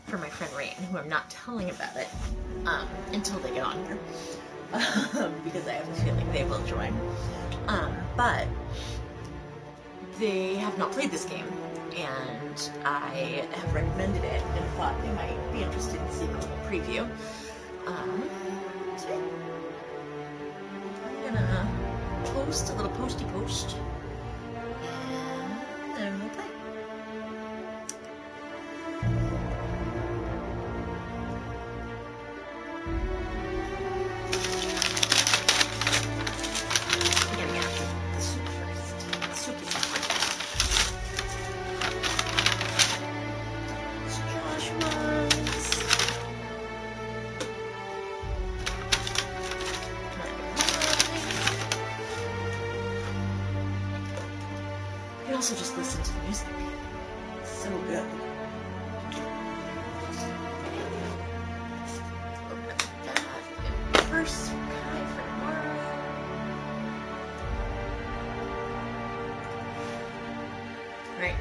for my friend Rain, who I'm not telling about it until they get on here, because I have a feeling they will join. But they have not played this game, and I have recommended it and thought they might be interested in seeing a little preview. So I'm gonna post a little posty post, and then we'll play. Also just listen to the music. It's so good. Open up that first pie for tomorrow. Right.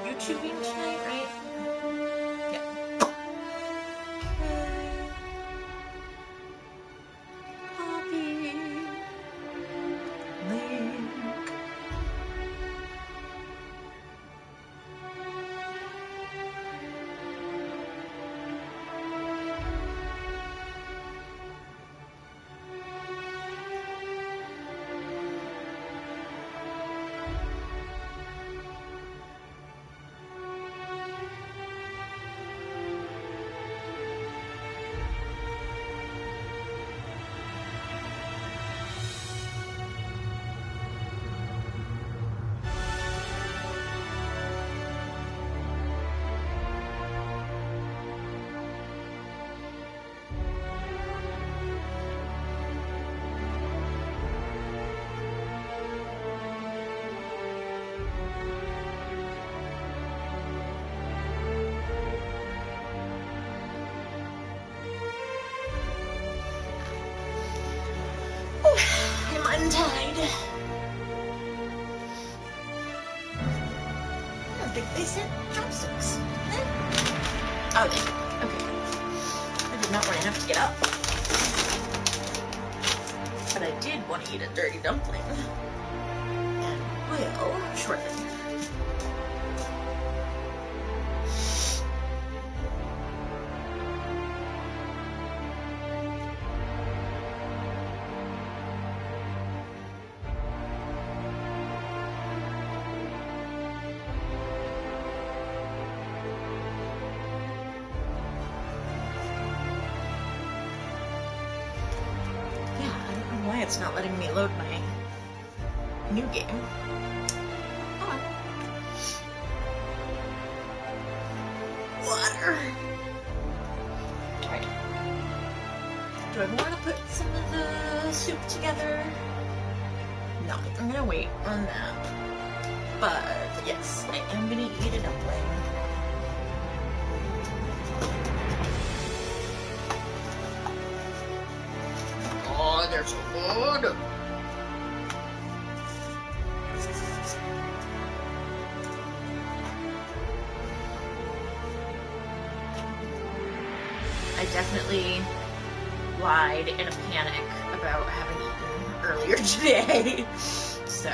YouTubing tonight, right? Yeah. Poppy. Link. I'm untied. I don't think they sent chopsticks. Oh, they did. Okay. I did not want enough to get up. But I did want to eat a dirty dumpling. And will shortly. It's not letting me load my new game. Oh. Water. Alright. Do I want to put some of the soup together? No, I'm gonna wait on that. But yes, I am gonna eat a dumpling. Oh, they're so good. I definitely lied in a panic about having eaten earlier today. So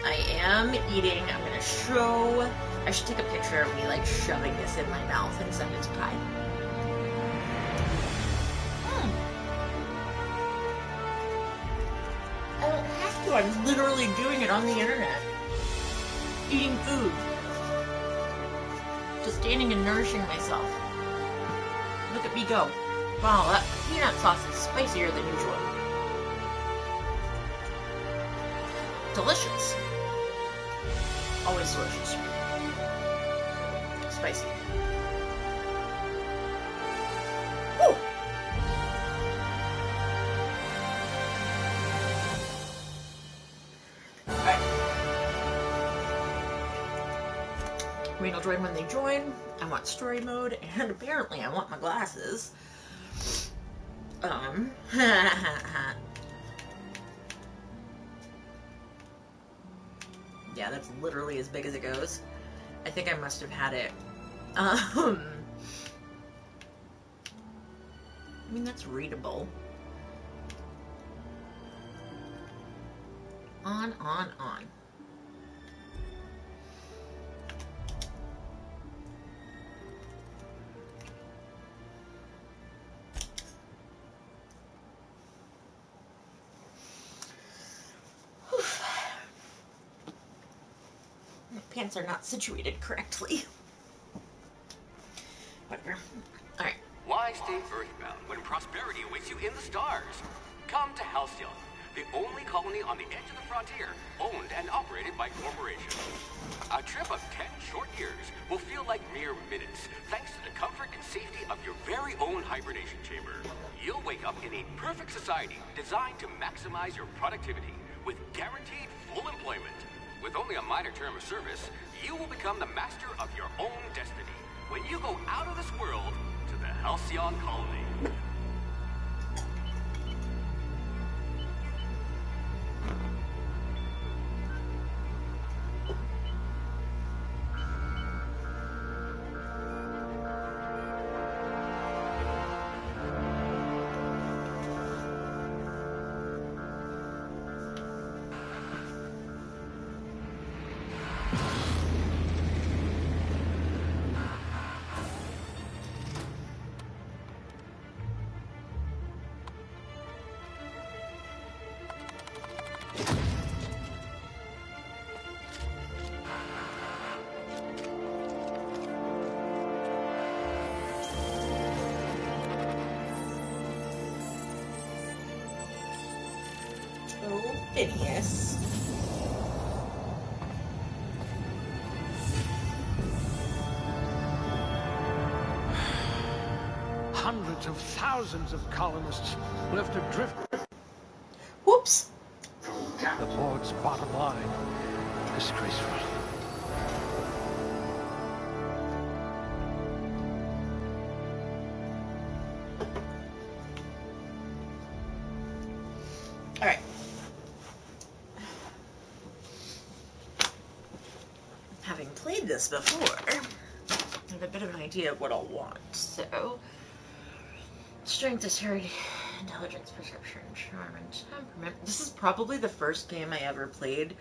I am eating. I'm gonna show. I should take a picture of me like shoving this in my mouth and send it to Kai. I don't have to. I'm literally doing it on the internet. Eating food. sustaining and nourishing myself. Look at me go. Wow, that peanut sauce is spicier than usual. Delicious. Always delicious. Spicy. Woo! Alright. Rain will join when they join. I want story mode, and apparently I want my glasses. Yeah, that's literally as big as it goes. I think I must have had it. I mean, that's readable. On. My pants are not situated correctly. Whatever. Alright. Why stay earthbound when prosperity awaits you in the stars? Come to Halcyon, the only colony on the edge of the frontier, owned and operated by corporations. A trip of 10 short years will feel like mere minutes, thanks to the comfort and safety of your very own hibernation chamber. You'll wake up in a perfect society designed to maximize your productivity with guaranteed full employment. With only a minor term of service, you will become the master of your own destiny when you go out of this world to the Halcyon colony. Phineas. Hundreds of thousands of colonists left adrift. Whoops. The board's bottom line. Disgraceful. Alright. Having played this before, I have a bit of an idea of what I'll want. So, strength, dexterity, intelligence, perception, charm, and temperament. This is probably the first game I ever played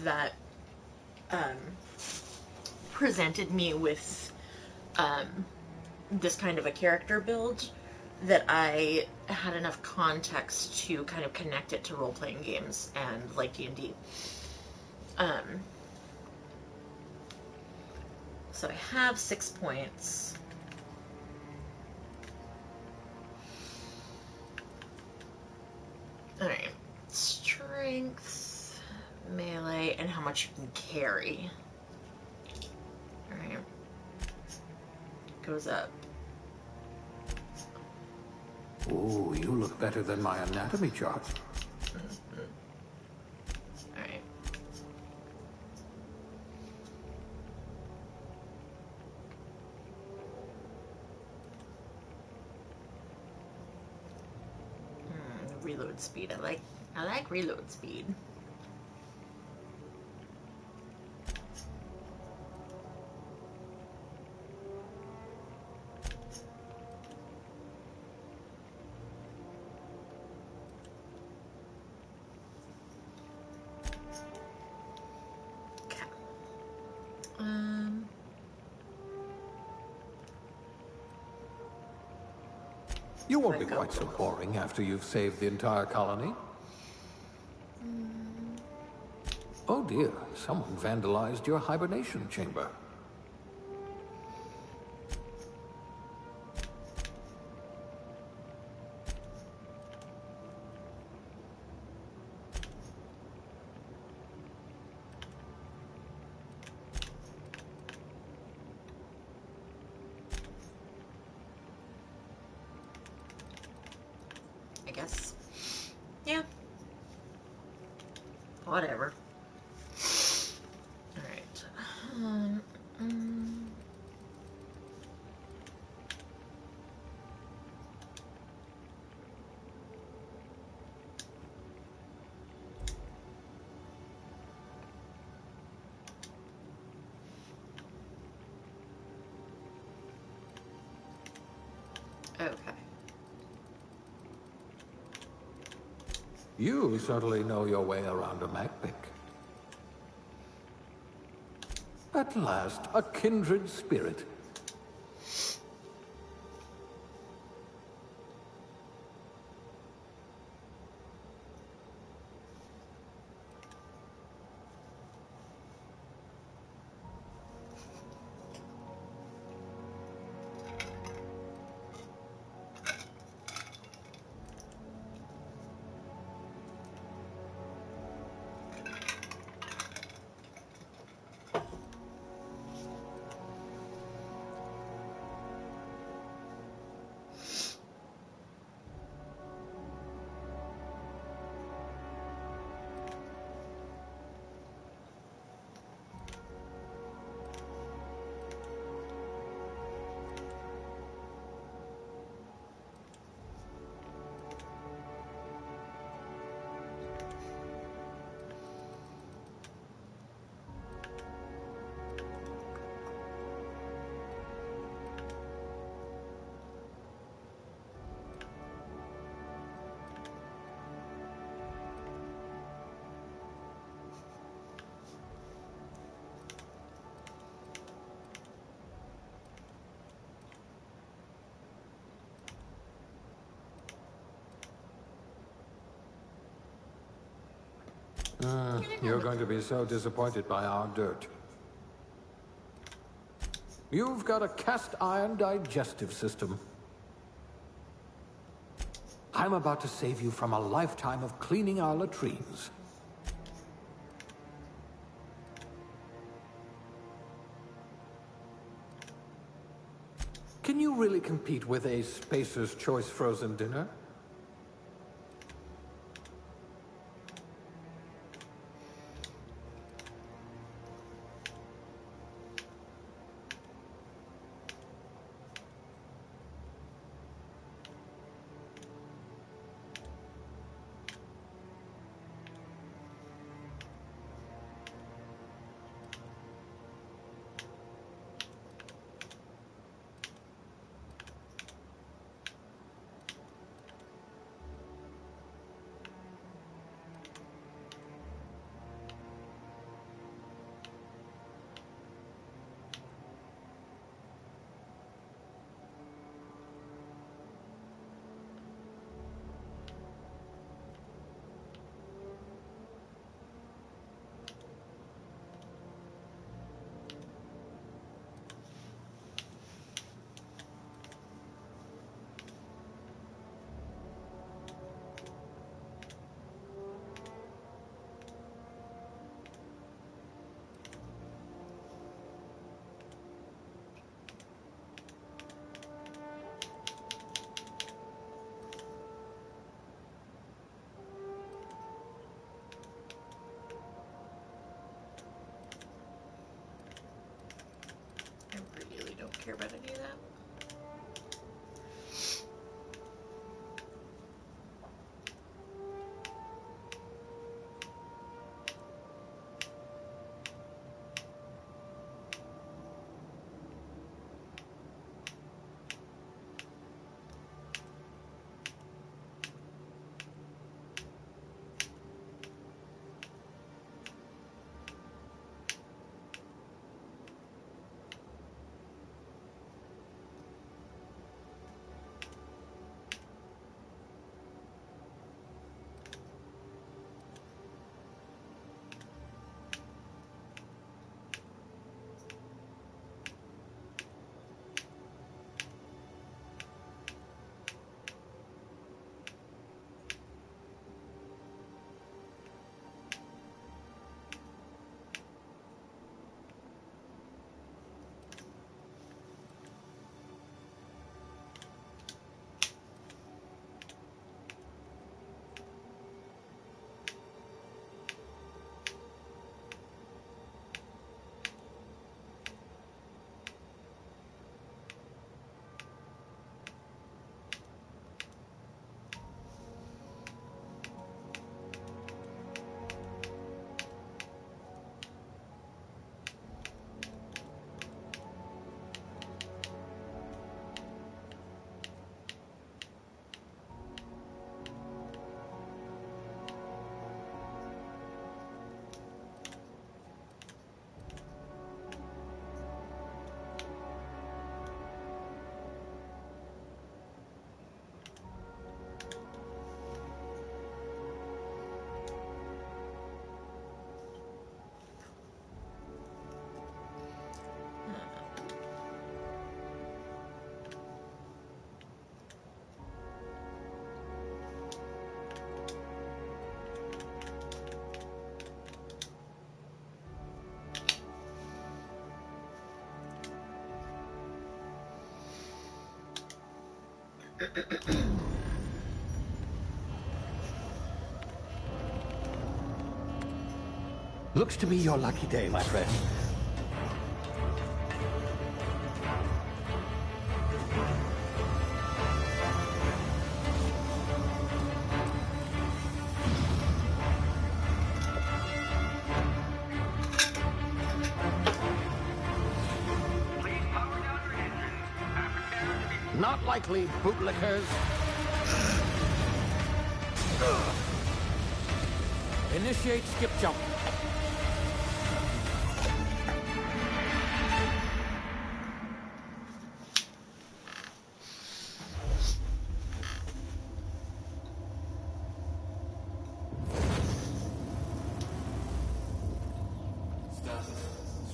that presented me with this kind of a character build that I had enough context to kind of connect it to role-playing games and like D&D. So I have 6 points. Alright. Strength, melee, and how much you can carry. Alright. Goes up. Oh, you look better than my anatomy chart. Alright. Reload speed. I like reload speed. You won't be quite so boring after you've saved the entire colony. Oh dear, someone vandalized your hibernation chamber. Whatever. Alright. Okay. You certainly know your way around a MacPic. At last, a kindred spirit. You're going to be so disappointed by our dirt. You've got a cast iron digestive system. I'm about to save you from a lifetime of cleaning our latrines. Can you really compete with a Spacer's Choice frozen dinner? I really don't care about any of that. Looks to be your lucky day, my friend. Not likely, bootlickers. Initiate skip jump.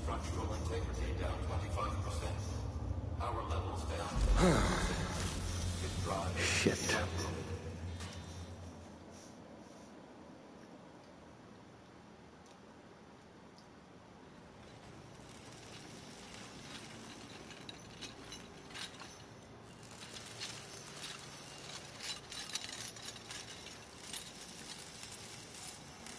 Structural integrity down 25%. Power levels down 10%. Shit.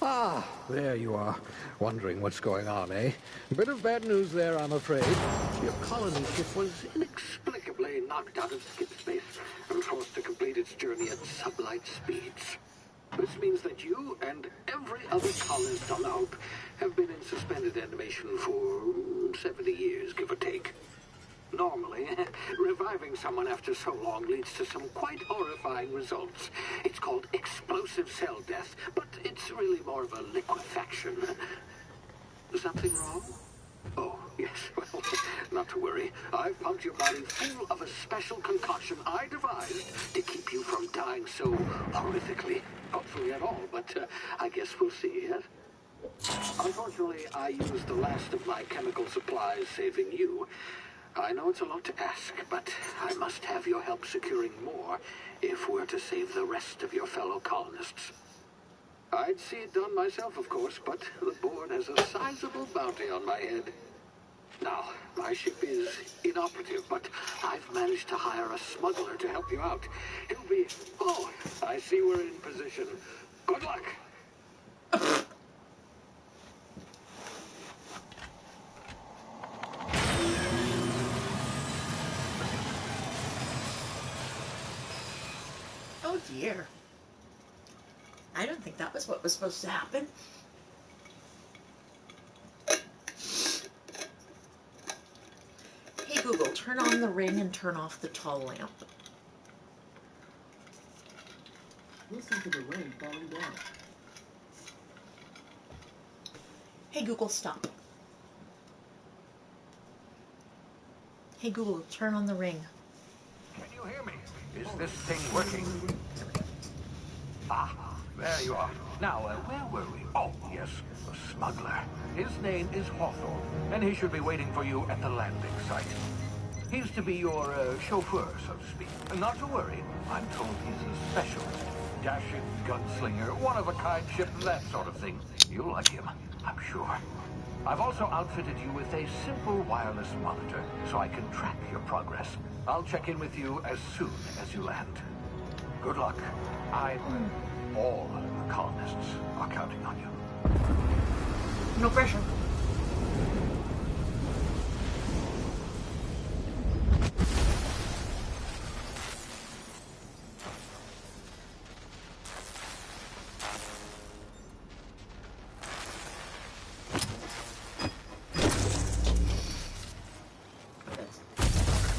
Ah, there you are. Wondering what's going on, eh? Bit of bad news there, I'm afraid. Your colony ship was inexplicably knocked out of skip space and forced to complete its journey at sublight speeds. This means that you and every other colonist on the Hope have been in suspended animation for 70 years, give or take. Normally, reviving someone after so long leads to some quite horrifying results. It's called explosive cell death, but it's really more of a liquefaction. Something wrong? Oh, yes, well, not to worry. I've pumped your body full of a special concoction I devised to keep you from dying so horrifically. Hopefully at all, but I guess we'll see, yes? Unfortunately, I used the last of my chemical supplies saving you. I know it's a lot to ask, but I must have your help securing more if we're to save the rest of your fellow colonists. I'd see it done myself, of course, but the board has a sizable bounty on my head. Now, my ship is inoperative, but I've managed to hire a smuggler to help you out. He'll be... Oh, I see we're in position. Good luck! Oh dear. I don't think that was what was supposed to happen. Hey Google, turn on the ring and turn off the tall lamp. Listen to the rain falling down. Hey Google, stop. Hey Google, turn on the ring. Can you hear me? Is this thing working? Ah, there you are. Now, where were we? Oh, yes, the smuggler. His name is Hawthorne, and he should be waiting for you at the landing site. He's to be your chauffeur, so to speak. Not to worry, I'm told he's a specialist. Dashing gunslinger, one-of-a-kind ship, that sort of thing. You'll like him, I'm sure. I've also outfitted you with a simple wireless monitor, so I can track your progress. I'll check in with you as soon as you land. Good luck. All the colonists are counting on you. No pressure.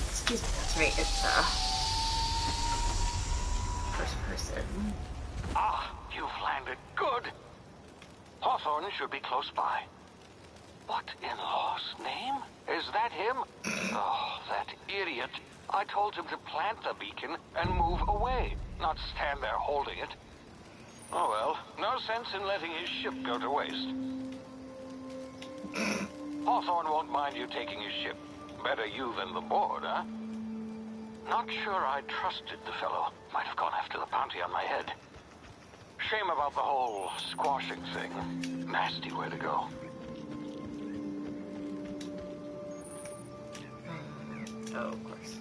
Excuse me, that's right, it's first person. Ah, you've landed. Good. Hawthorne should be close by. What in law's name? Is that him? Oh, that idiot. I told him to plant the beacon and move away, not stand there holding it. Oh well, no sense in letting his ship go to waste. Hawthorne won't mind you taking his ship. Better you than the board, huh? Not sure I trusted the fellow. Might have gone after the bounty on my head. Shame about the whole squashing thing. Nasty way to go. Oh, of course.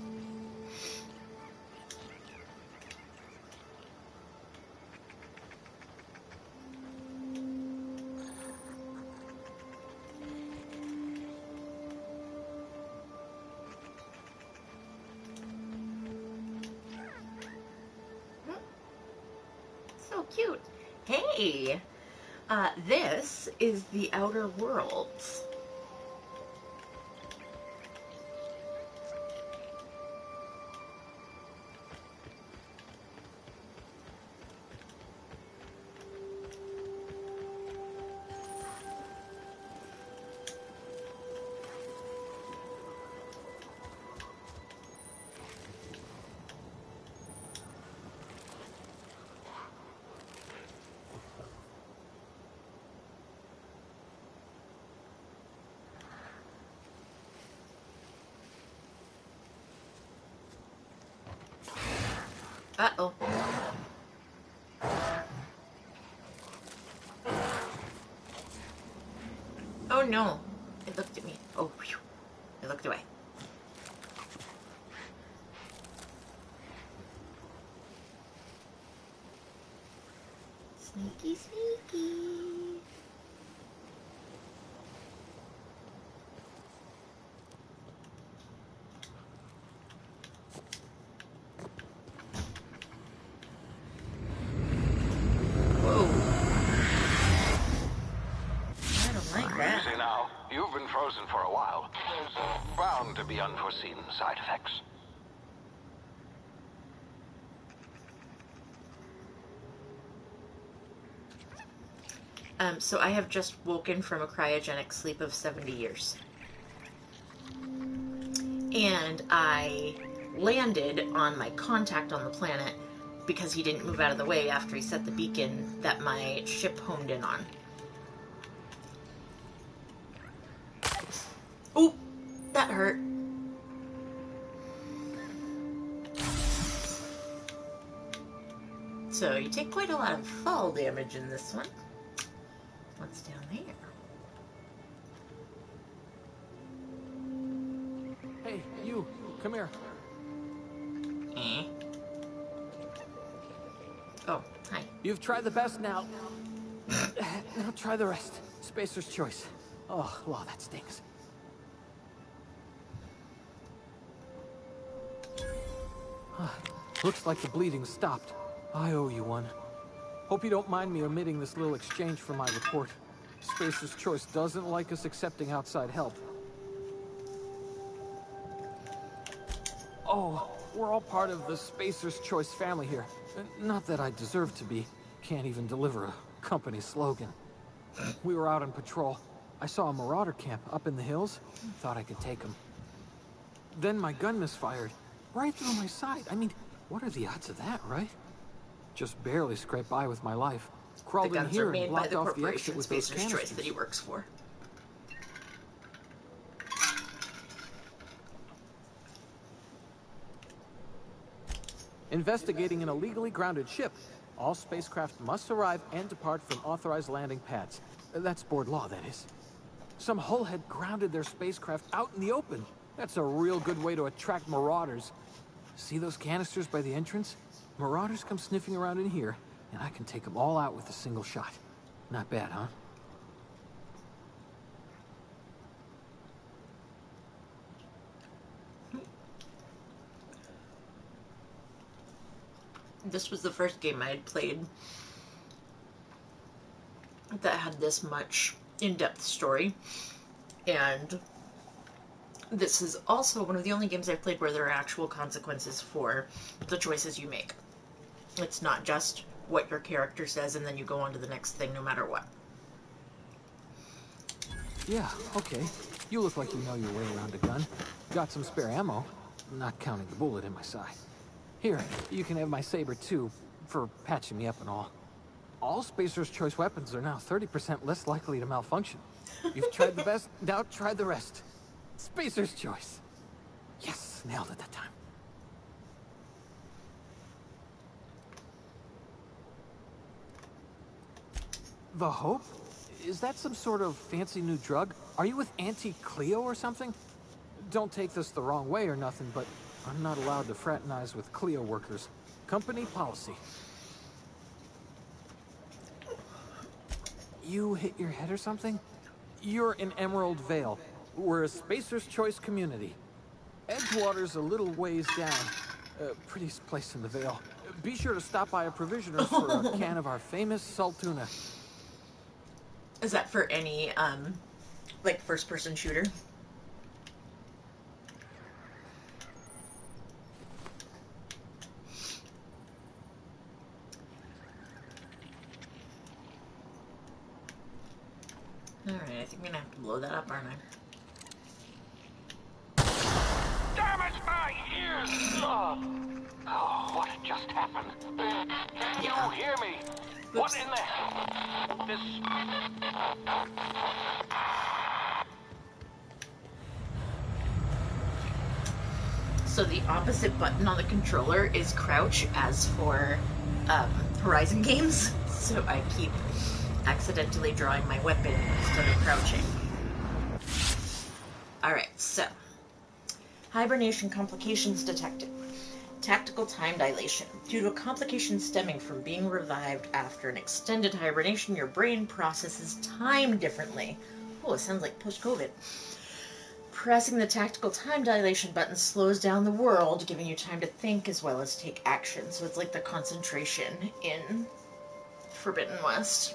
cute. Hey, this is the Outer Worlds. Uh-oh. Oh no. It looked at me. Oh, phew. It looked away. Sneaky, sneaky. Whoa. I don't like that. Easy now. You've been frozen for a while. There's bound to be unforeseen side effects. So I have just woken from a cryogenic sleep of 70 years. And I landed on my contact on the planet because he didn't move out of the way after he set the beacon that my ship homed in on. Oop! That hurt. So you take quite a lot of fall damage in this one. What's down there? Hey, you, come here. Eh? Oh, hi. You've tried the best now. Now try the rest. Spacer's choice. Oh, wow, that stings. Looks like the bleeding stopped. I owe you one. Hope you don't mind me omitting this little exchange for my report. Spacer's Choice doesn't like us accepting outside help. Oh, we're all part of the Spacer's Choice family here. Not that I deserve to be. Can't even deliver a company slogan. We were out on patrol. I saw a marauder camp up in the hills. Thought I could take him. Then my gun misfired. Right through my side. I mean, what are the odds of that, right? Just barely scraped by with my life. The Crawled in guns are here and made by blocked the off the corporation exit with those Spacer's Choice canisters. that he works for. Investigating an illegally grounded ship. All spacecraft must arrive and depart from authorized landing pads. That's board law, that is. Some hull had grounded their spacecraft out in the open. That's a real good way to attract marauders. See those canisters by the entrance? Marauders come sniffing around in here, and I can take them all out with a single shot. Not bad, huh? This was the first game I had played that had this much in-depth story, and this is also one of the only games I've played where there are actual consequences for the choices you make. It's not just what your character says and then you go on to the next thing no matter what. Yeah, okay. You look like you know your way around a gun. Got some spare ammo, not counting the bullet in my side. Here, you can have my saber too, for patching me up and all. All Spacer's Choice weapons are now 30% less likely to malfunction. You've tried the best, now try the rest. Spacer's Choice. Yes, nailed it that time. The Hope? Is that some sort of fancy new drug? Are you with Auntie Kir or something? Don't take this the wrong way or nothing, but I'm not allowed to fraternize with Kir workers. Company policy. You hit your head or something? You're in Emerald Vale. We're a Spacer's Choice community. Edgewater's a little ways down. Prettiest place in the Vale. be sure to stop by a provisioner's for a can of our famous salt tuna. Is that for any, like, first-person shooter? Alright, I think I'm gonna have to blow that up, aren't I? Damn it, my ears! Oh, what just happened? Can you hear me? Oops. What in the... This... So the opposite button on the controller is crouch, as for Horizon games. So I keep accidentally drawing my weapon instead of crouching. Alright, so. Hibernation complications detected. Tactical time dilation. Due to a complication stemming from being revived after an extended hibernation, your brain processes time differently. Oh, it sounds like post-COVID. Pressing the tactical time dilation button slows down the world, giving you time to think as well as take action. So it's like the concentration in Forbidden West.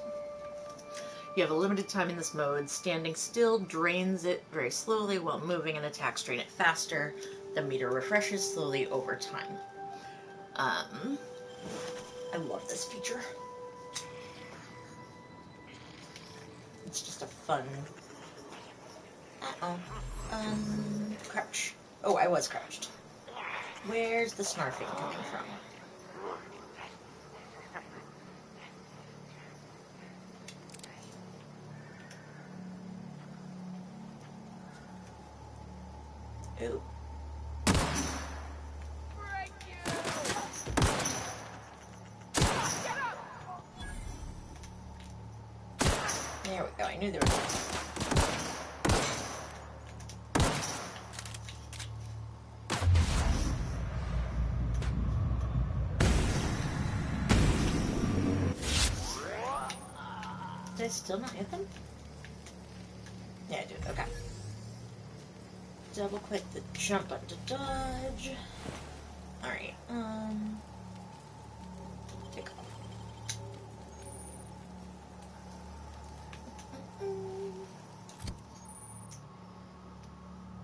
You have a limited time in this mode. Standing still drains it very slowly, while moving and attacks drain it faster. The meter refreshes slowly over time. I love this feature. It's just a fun... Crouch. Oh, I was crouched. Where's the snarfing coming from? Ooh. There we go. I knew there was one. Did I still not hit them? Yeah, I did. Okay. Double click the jump button to dodge. Alright, take off.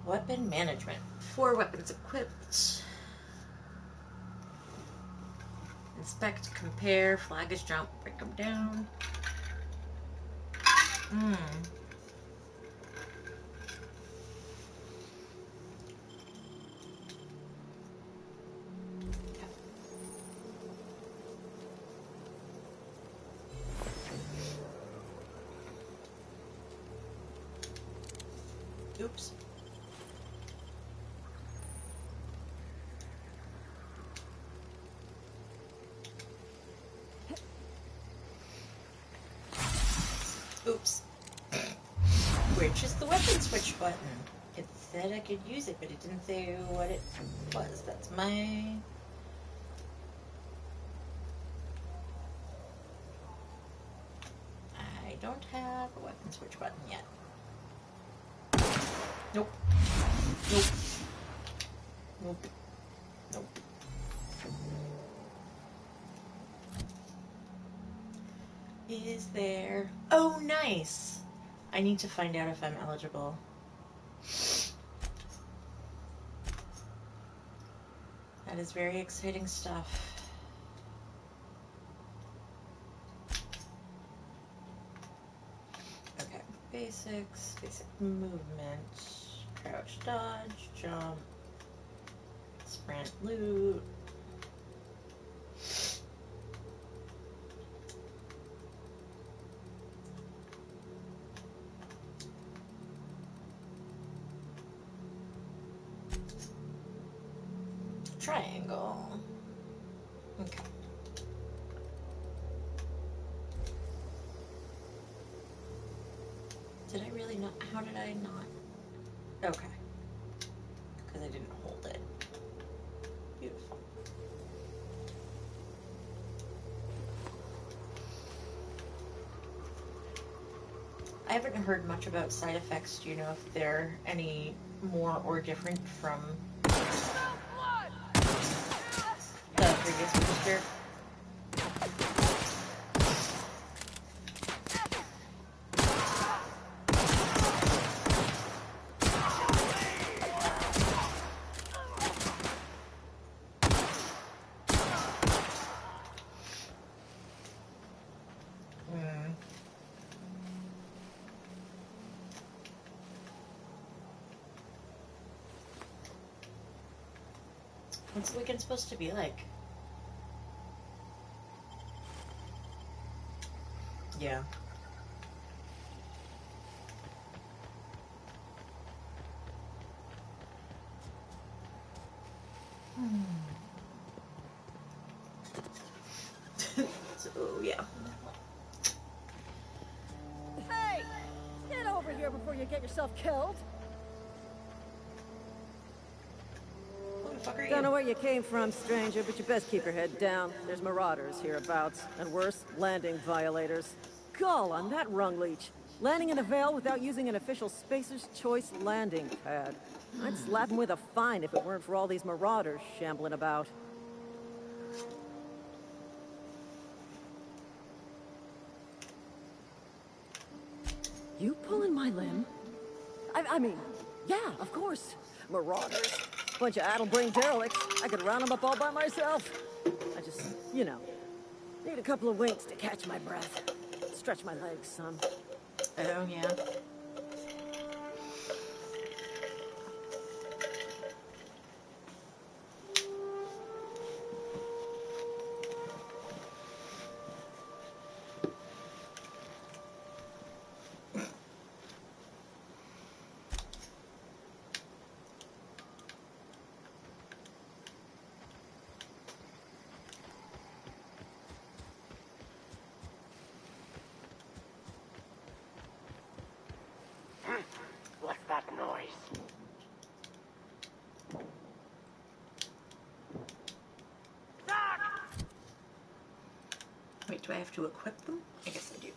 Weapon management. 4 weapons equipped. Inspect, compare, flag is jump, break them down. Oops. Oops. Which is the weapon switch button? It said I could use it, but it didn't say what it was. That's my... I don't have a weapon switch button yet. Nope. Nope. Nope. Nope. Is there... Oh, nice! I need to find out if I'm eligible. That is very exciting stuff. Okay, basics, basic movement, crouch, dodge, jump, sprint, loot. Triangle. Okay. Did I really not? How did I not? Okay. Because I didn't hold it. Beautiful. I haven't heard much about side effects. Do you know if they're any more or different from the previous booster. What's the weekend supposed to be like? Yeah. So, yeah. Hey! Get over here before you get yourself killed! Who the fuck are you? Don't know where you came from, stranger, but you best keep your head down. There's marauders hereabouts, and worse, landing violators. Gall on that rung leech. Landing in a Vale without using an official Spacer's Choice landing pad. I'd slap him with a fine if it weren't for all these marauders shambling about. You pulling my limb? I mean, yeah, of course. Marauders. Bunch of addle-brained derelicts. I could round them up all by myself. I just, you know, need a couple of winks to catch my breath. Stretch my legs, son. Oh, yeah. What's that noise? Wait, do I have to equip them? I guess I do.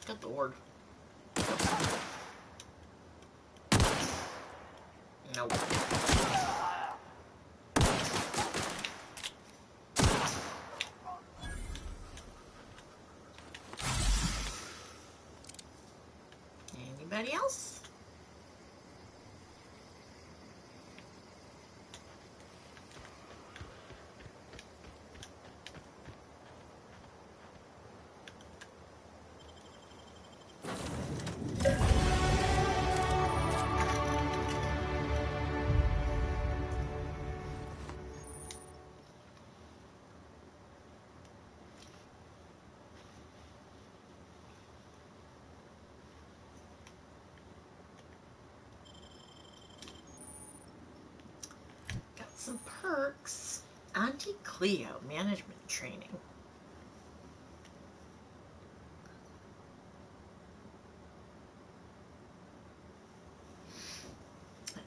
Good lord. Nope. Anybody else? Some perks. Auntie Kir management training. Right.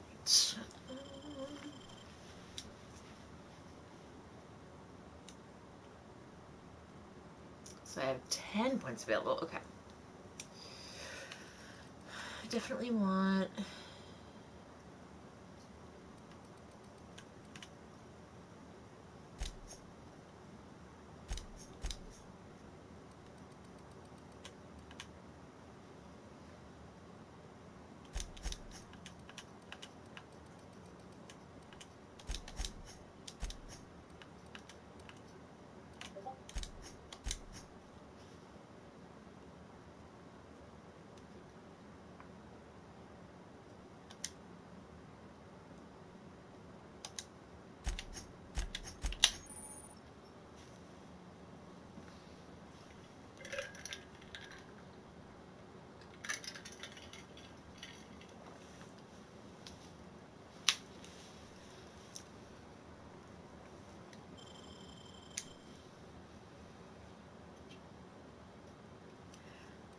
So I have 10 points available. Okay. I definitely want...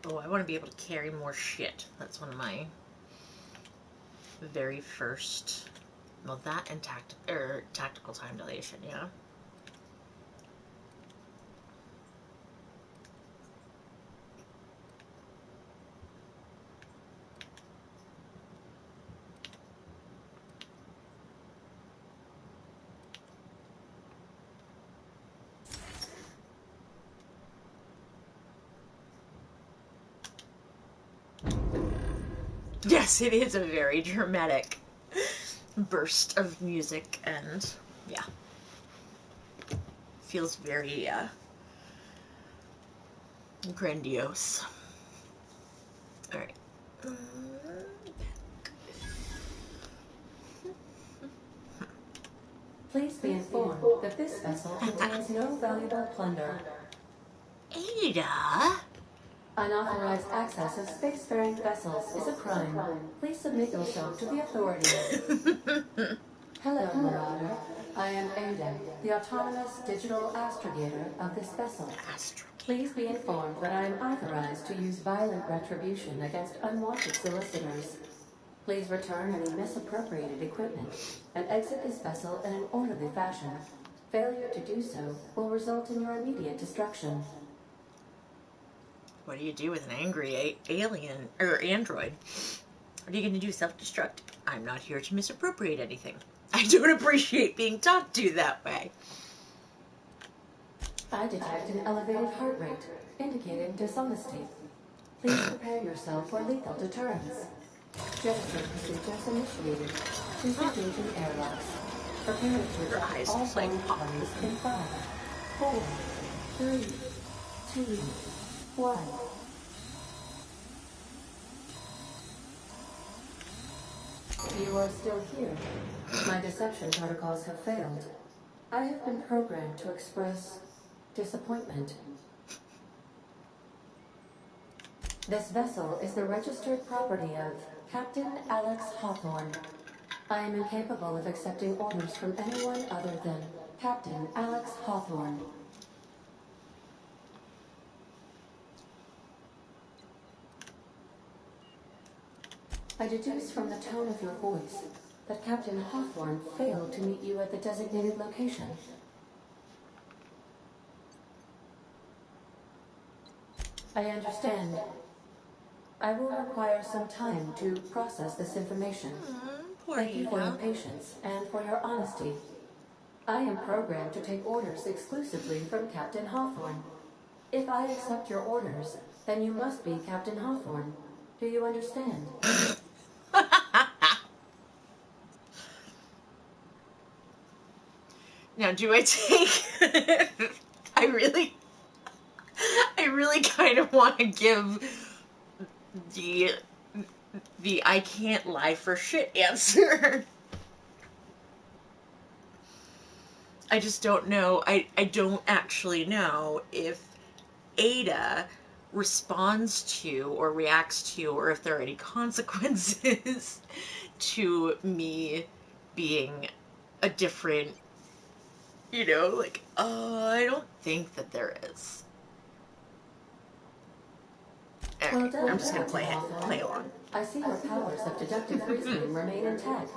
Oh, I want to be able to carry more shit. That's one of my very first... Well, that and tactical time dilation, yeah. Yes, it is a very dramatic burst of music, and yeah, feels very grandiose. All right. Please be informed that this vessel contains no valuable plunder. Ada? Unauthorized access of spacefaring vessels is a crime. Please submit yourself to the authorities. Hello, Marauder. I am Ada, the autonomous digital astrogator of this vessel. Please be informed that I am authorized to use violent retribution against unwanted solicitors. Please return any misappropriated equipment and exit this vessel in an orderly fashion. Failure to do so will result in your immediate destruction. What do you do with an angry alien or android? What are you going to do? Self-destruct? I'm not here to misappropriate anything. I don't appreciate being talked to that way. I detect an elevated heart rate, indicating dishonesty. Please prepare yourself for lethal deterrence. Gesture procedures initiated. Please engage in airlocks. Prepare to eject all foreign parties in 5, 4, 3, 2, 1. You are still here. My deception protocols have failed. I have been programmed to express disappointment. This vessel is the registered property of Captain Alex Hawthorne. I am incapable of accepting orders from anyone other than Captain Alex Hawthorne. I deduce from the tone of your voice that Captain Hawthorne failed to meet you at the designated location. I understand. I will require some time to process this information. Thank you for your patience and for your honesty. I am programmed to take orders exclusively from Captain Hawthorne. If I accept your orders, then you must be Captain Hawthorne. Do you understand? Now, do I take... I really kind of want to give the I can't lie for shit answer. I just don't know. I don't actually know if Ada responds to or reacts to, or if there are any consequences to me being a different, like, I don't think that there is. Alright, I'm just gonna play along. I see your powers of deductive reasoning remain intact.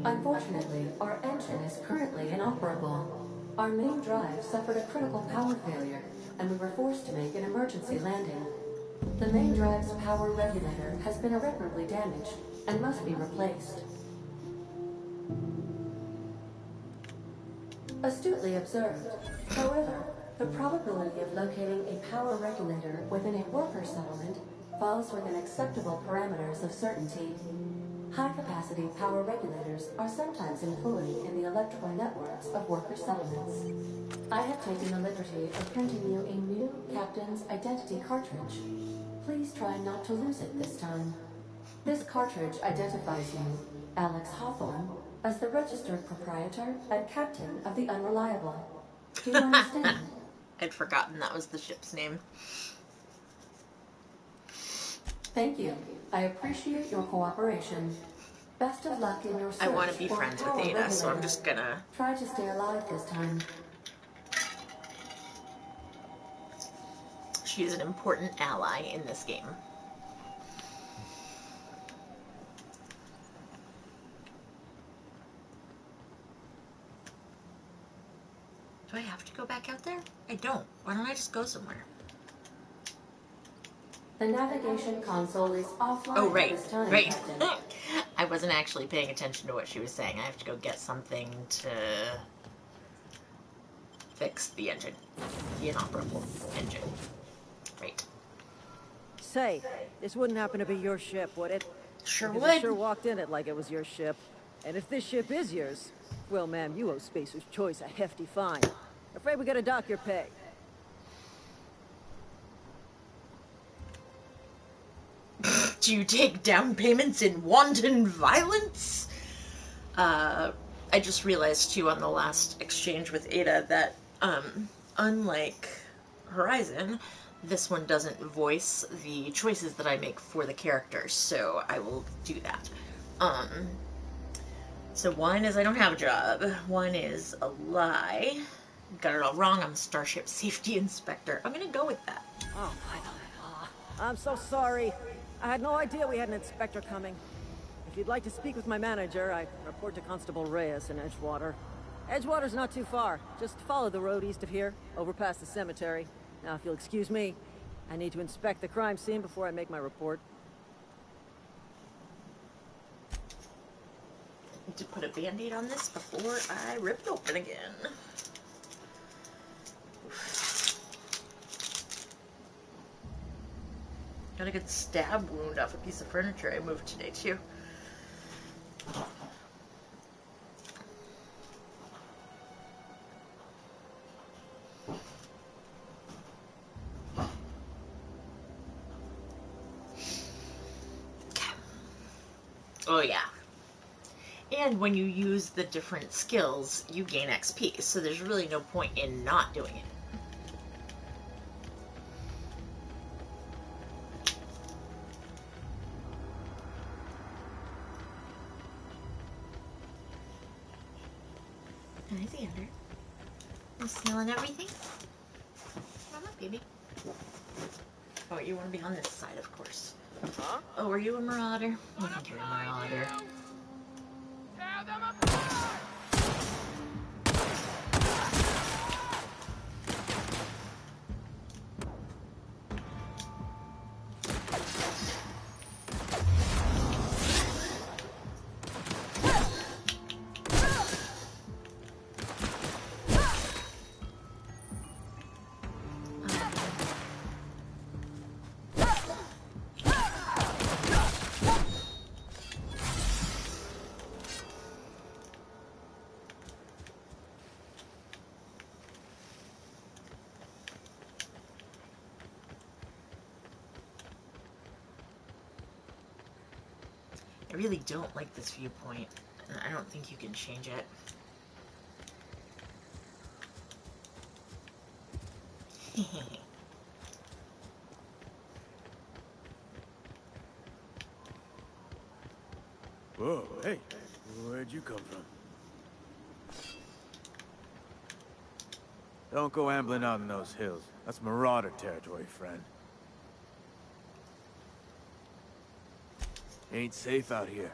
Unfortunately, our engine is currently inoperable. Our main drive suffered a critical power failure, and we were forced to make an emergency landing. The main drive's power regulator has been irreparably damaged and must be replaced. Astutely observed. However, the probability of locating a power regulator within a worker settlement falls within acceptable parameters of certainty. High-capacity power regulators are sometimes employed in the electrical networks of worker settlements. I have taken the liberty of printing you a new captain's identity cartridge. Please try not to lose it this time. This cartridge identifies you, Alex Hawthorne, as the registered proprietor and captain of the Unreliable. Do you understand? I'd forgotten that was the ship's name. Thank you. I appreciate your cooperation. Best of luck in your search. I want to be for friends power with Ada, so I'm regulator. just gonna... Try to stay alive this time. She is an important ally in this game. Do I have to go back out there? I don't. Why don't I just go somewhere? The navigation console is offline Oh, at right, this time, right. Captain. I wasn't actually paying attention to what she was saying. I have to go get something to fix the engine. The inoperable engine. Right. Say, this wouldn't happen to be your ship, would it? Sure Because would. you sure walked in it like it was your ship. And if this ship is yours, well, ma'am, you owe Spacer's Choice a hefty fine. Afraid we gotta dock your pay. Do you take down payments in wanton violence? I just realized too on the last exchange with Ada that unlike Horizon, this one doesn't voice the choices that I make for the characters, so I will do that. So one is I don't have a job. One is a lie. Got it all wrong. I'm a Starship Safety Inspector. I'm gonna go with that. Oh, I'm so sorry. I had no idea we had an inspector coming. If you'd like to speak with my manager, I can report to Constable Reyes in Edgewater. Edgewater's not too far. Just follow the road east of here, over past the cemetery. Now, if you'll excuse me, I need to inspect the crime scene before I make my report. Need to put a band-aid on this before I rip it open again. Got a good stab wound off a piece of furniture I moved today, too. Oh, yeah. And when you use the different skills, you gain XP, so there's really no point in not doing it. Nice, Andrew. You smelling everything? Come on, baby. Oh, you want to be on this side, of course. Huh? Oh, are you a marauder? I think you're a marauder. Tear them apart! I really don't like this viewpoint, and I don't think you can change it. Whoa, hey, where'd you come from? Don't go ambling out in those hills. That's marauder territory, friend. Ain't safe out here.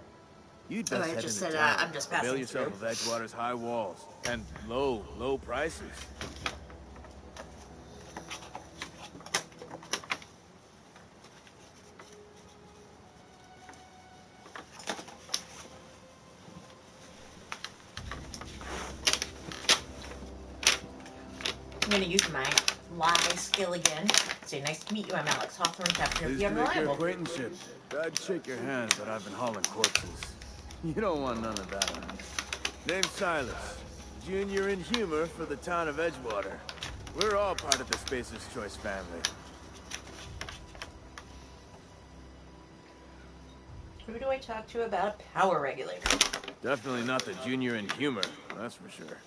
You'd best I head just into said, town. I'm just passing Avail yourself through. of Edgewater's high walls and low prices. I'm going to use my lie skill again. Say, nice to meet you. I'm Alex Hawthorne, captain of Pleased the to make your Unreliable. acquaintanceship. I'd shake your hand, but I've been hauling corpses. You don't want none of that. Name's Silas. Junior in humor for the town of Edgewater. We're all part of the Spacer's Choice family. Who do I talk to about power regulator? Definitely not the junior in humor, that's for sure.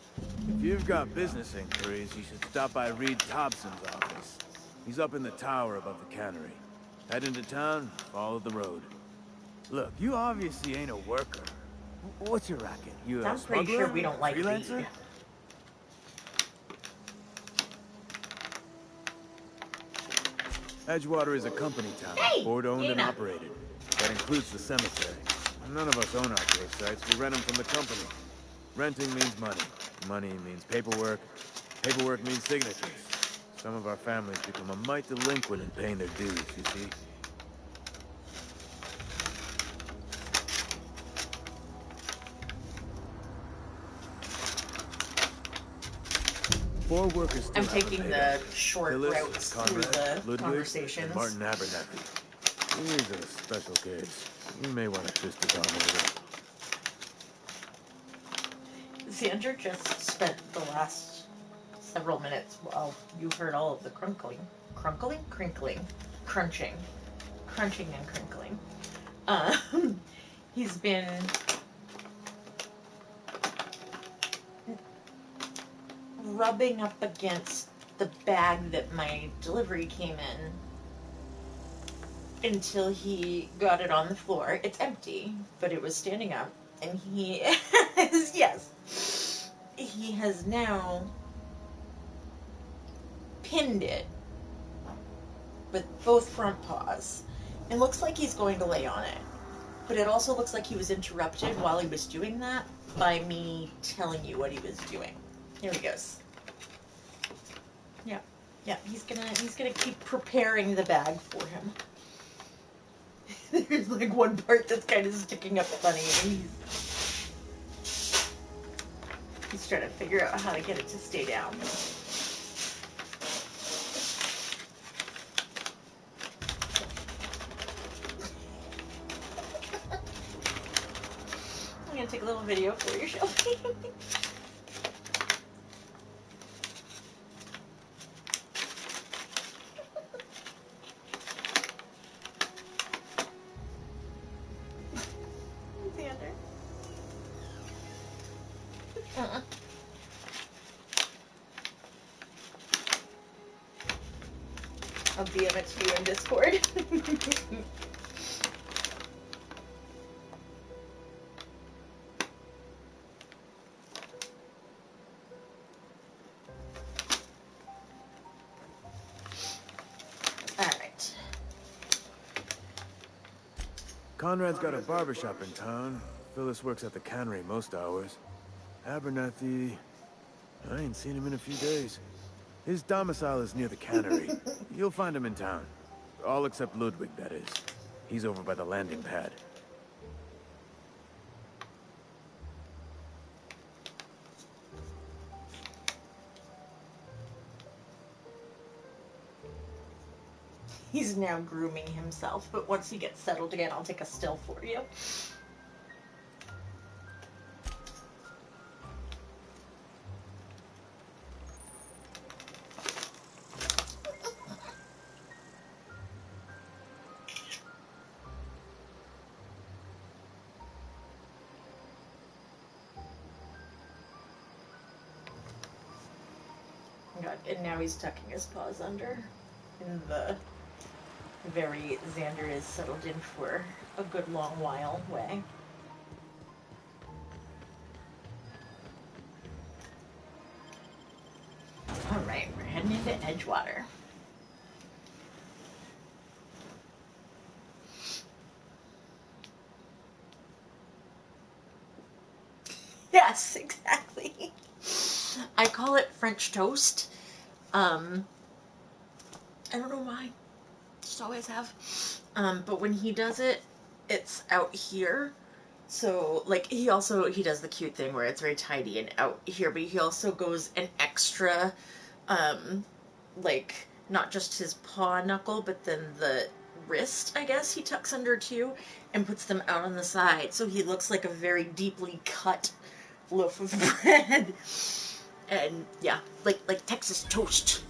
If you've got business inquiries, you should stop by Reed Thompson's office. He's up in the tower above the cannery. Head into town, follow the road. Look, you obviously ain't a worker. What's your racket? You a I'm pretty smuggler? sure we don't like Freelancer? Reed. Edgewater is a company town, Hey, board-owned and Dana. operated. That includes the cemetery. None of us own our grave sites. We rent them from the company. Renting means money. Money means paperwork. Paperwork means signatures. Some of our families become a mite delinquent in paying their dues, you see. Four workers still I'm haven't taking paid the up. short Phyllis, routes through Conrad, the Ludwig, conversations. and Martin Abernathy. These are special kids. You may want to twist his arm a little. Xander just spent the last several minutes while you heard all of the crinkling, crunching and crinkling. He's been rubbing up against the bag that my delivery came in until he got it on the floor. It's empty, but it was standing up, and he has, yes, he has now pinned it with both front paws. It looks like he's going to lay on it, but it also looks like he was interrupted while he was doing that by me telling you what he was doing. Here he goes. Yeah, he's gonna keep preparing the bag for him. There's like one part that's kind of sticking up funny, and he's trying to figure out how to get it to stay down. I'm gonna take a little video for you, Shelby. Xander. I'll DM it to you in Discord. Alright. Conrad's got a barbershop in town. Phyllis works at the cannery most hours. Abernathy... I ain't seen him in a few days. His domicile is near the cannery. You'll find him in town. All except Ludwig, that is. He's over by the landing pad. He's now grooming himself, but once he gets settled again, I'll take a still for you. God, and now he's tucking his paws under in the very Xander is settled in for a good long while way. Alright, we're heading into Edgewater. Yes, exactly. I call it French toast. I don't know why. Just always have. But when he does it, it's out here. So, like, he does the cute thing where it's very tidy and out here, but he also goes an extra, like, not just his paw knuckle, but then the wrist, I guess, he tucks under too, and puts them out on the side. So he looks like a very deeply cut loaf of bread. And, yeah, like Texas toast.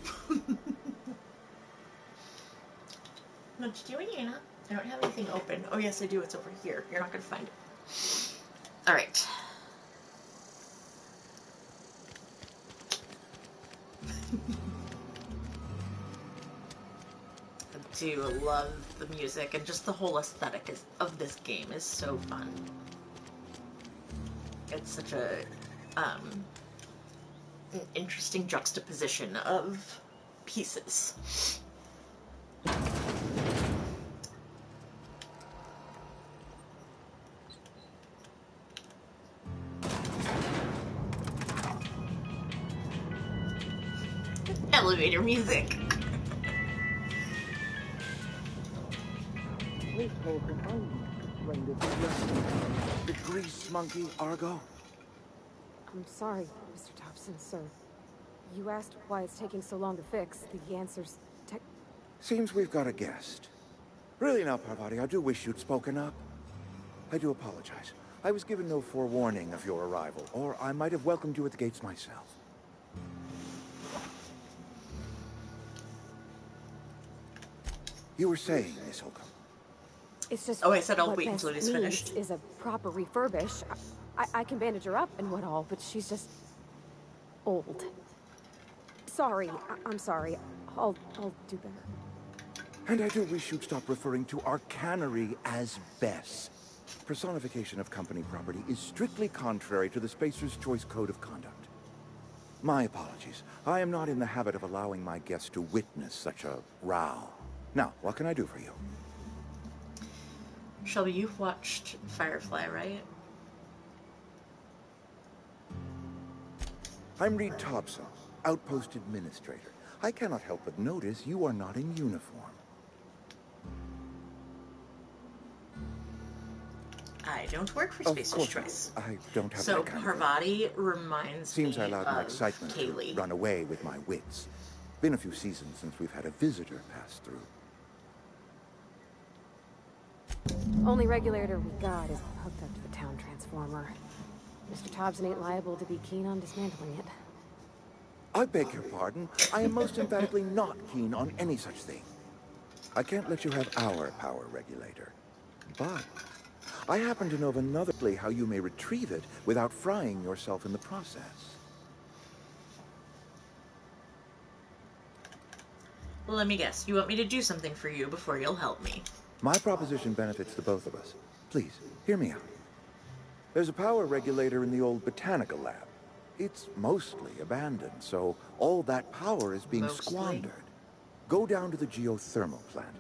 What you doing, Anna? I don't have anything open. Oh, yes, I do. It's over here. You're not going to find it. All right. I do love the music, and just the whole aesthetic of this game is so fun. It's such an interesting juxtaposition of pieces. elevator music. The grease monkey, Argo? I'm sorry, Mr. Thompson, sir. You asked why it's taking so long to fix. The answer's Seems we've got a guest. Really now, Parvati, I do wish you'd spoken up. I do apologize. I was given no forewarning of your arrival, or I might have welcomed you at the gates myself. You were saying, Miss Holcomb. It's just. Oh, I said I'll what wait until Bess he's needs finished. Is a proper refurbish. I can bandage her up and what all, but she's just old. Sorry, I'm sorry. I'll do better. And I do wish you'd stop referring to our cannery as Bess. Personification of company property is strictly contrary to the Spacer's Choice Code of Conduct. My apologies. I am not in the habit of allowing my guests to witness such a row. Now, what can I do for you? Shelby, you've watched Firefly, right? I'm Reed Thompson, Outpost Administrator. I cannot help but notice you are not in uniform. I don't work for Spacer's Choice. I don't have So that kind of Parvati reminds Seems me I allowed my of excitement Kaylee. to run away with my wits. Been a few seasons since we've had a visitor pass through. Only regulator we got is hooked up to the town transformer. Mr. Thompson ain't liable to be keen on dismantling it. I beg your pardon. I am most emphatically not keen on any such thing. I can't let you have our power regulator. But I happen to know of another way how you may retrieve it without frying yourself in the process. Well, let me guess. You want me to do something for you before you'll help me. My proposition benefits the both of us. Please, hear me out. There's a power regulator in the old botanical lab. It's mostly abandoned, so all that power is being squandered. Go down to the geothermal plant.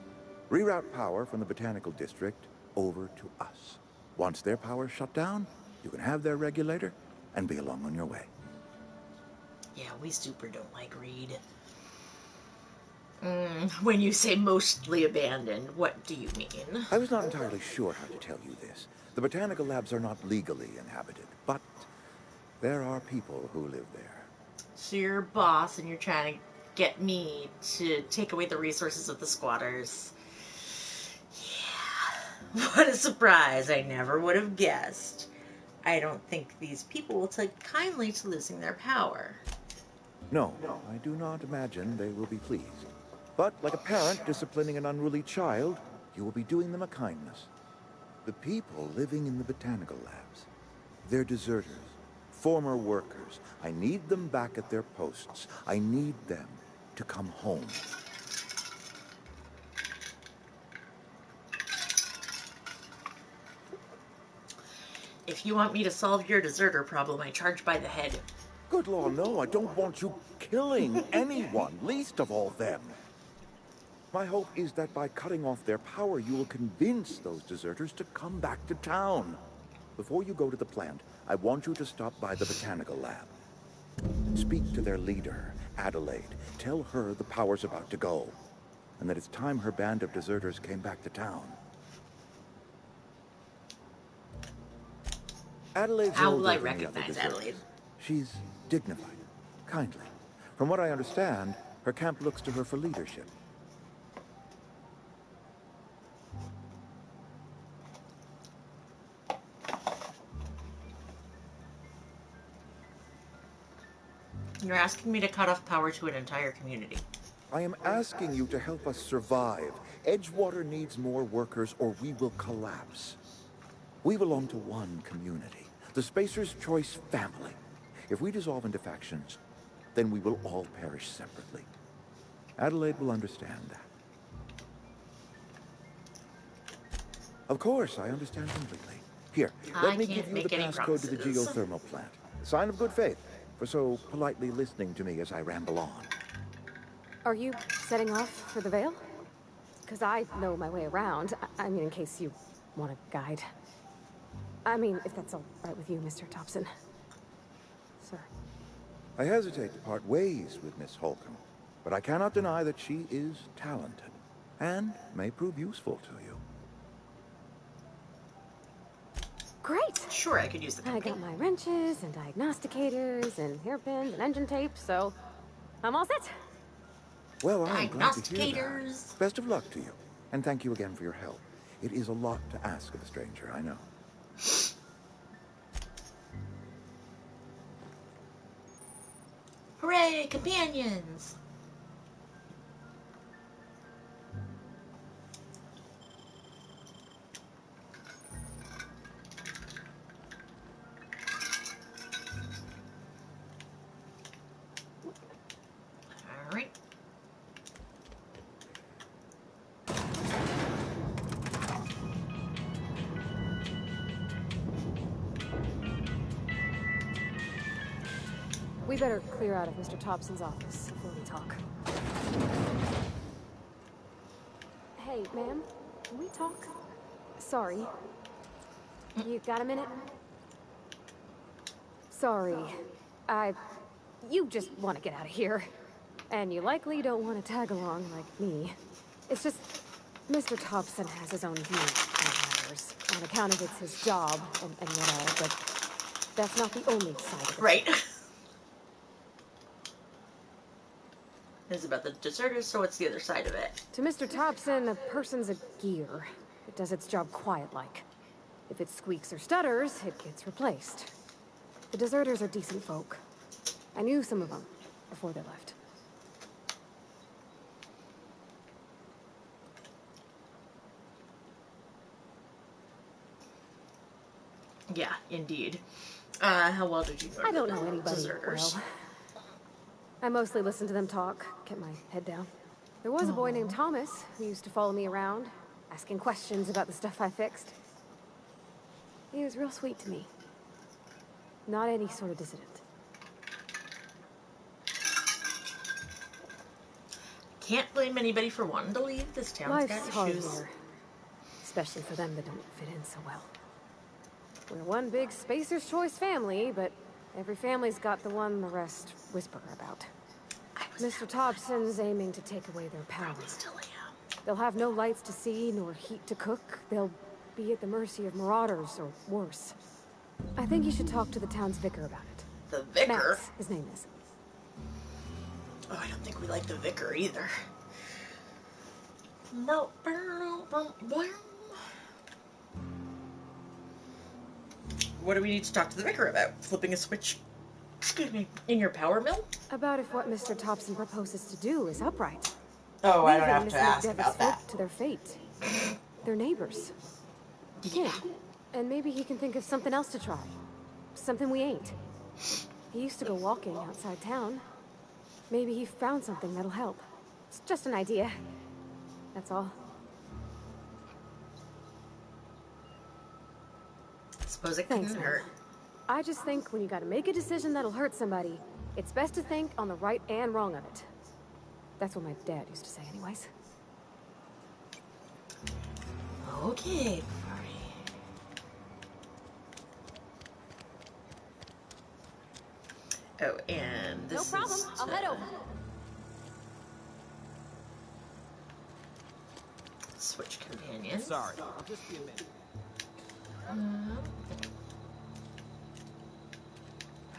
Reroute power from the botanical district over to us. Once their power's shut down, you can have their regulator and be along on your way. Yeah, we super don't like Reed. When you say mostly abandoned, what do you mean? I was not entirely sure how to tell you this. The botanical labs are not legally inhabited, but there are people who live there. So you're a boss and you're trying to get me to take away the resources of the squatters. Yeah. What a surprise. I never would have guessed. I don't think these people will take kindly to losing their power. No, I do not imagine they will be pleased. But like a parent disciplining an unruly child, you will be doing them a kindness. The people living in the botanical labs, they're deserters, former workers. I need them back at their posts. I need them to come home. If you want me to solve your deserter problem, I charge by the head. Good Lord, no, I don't want you killing anyone, least of all them. My hope is that by cutting off their power, you will convince those deserters to come back to town. Before you go to the plant, I want you to stop by the botanical lab. Speak to their leader, Adelaide. Tell her the power's about to go, and that it's time her band of deserters came back to town. Adelaide's How will older I than the other recognize deserters. Adelaide? She's dignified, kindly. From what I understand, her camp looks to her for leadership. You're asking me to cut off power to an entire community. I am asking you to help us survive. Edgewater needs more workers or we will collapse. We belong to one community, the Spacer's Choice family. If we dissolve into factions, then we will all perish separately. Adelaide will understand that. Of course, I understand completely. Here, let me give you the passcode to the geothermal plant. A sign of good faith for so politely listening to me as I ramble on. Are you setting off for the Vale? Because I know my way around. I mean, in case you want a guide. I mean, if that's all right with you, Mr. Thompson. Sir. I hesitate to part ways with Miss Holcomb. But I cannot deny that she is talented, and may prove useful to you. Great! Sure, I could use the company. I got my wrenches and diagnosticators and hairpins and engine tape, so I'm all set. Well, I'm glad to hear Diagnosticators. that. Best of luck to you, and thank you again for your help. It is a lot to ask of a stranger, I know. Hooray, companions! All right. We better clear out of Mr. Thompson's office before we talk. Hey, ma'am, can we talk? Sorry. You got a minute? Sorry. You just want to get out of here. And you likely don't want to tag along like me. It's just, Mr. Thompson has his own views on matters, on account of it's his job and what all, but that's not the only side of it. Right. It's about the deserters, so what's the other side of it? To Mr. Thompson, a person's a gear. It does its job quiet-like. If it squeaks or stutters, it gets replaced. The deserters are decent folk. I knew some of them before they left. Yeah, indeed. How well did you know? I don't know anybody deserters? well. I mostly listened to them talk, kept my head down. There was a boy named Thomas who used to follow me around, asking questions about the stuff I fixed. He was real sweet to me. Not any sort of dissident. Can't blame anybody for wanting to leave. This town's Life's got hard issues. here. Especially for them that don't fit in so well. We're one big Spacer's Choice family, but every family's got the one the rest whisper about. Mr. Thompson's aiming to take away their power. They'll have no lights to see, nor heat to cook. They'll be at the mercy of marauders, or worse. I think you should talk to the town's vicar about it. The vicar? Max, his name is. Oh, I don't think we like the vicar either. No. What do we need to talk to the vicar about? Flipping a switch, excuse me, in your power mill? About if what Mr. Thompson proposes to do is upright. Oh, I don't have Leaving to ask Mrs. about Devis that. folk to their fate. They're neighbors. Yeah. And maybe he can think of something else to try. Something we ain't. He used to go walking outside town. Maybe he found something that'll help. It's just an idea. That's all. Suppose it Thanks, couldn't man. hurt. I just think when you gotta make a decision that'll hurt somebody, it's best to think on the right and wrong of it. That's what my dad used to say anyways. Okay. Oh, and this No problem. is I'll head over. Switch companions. Sorry, I'll just be a minute.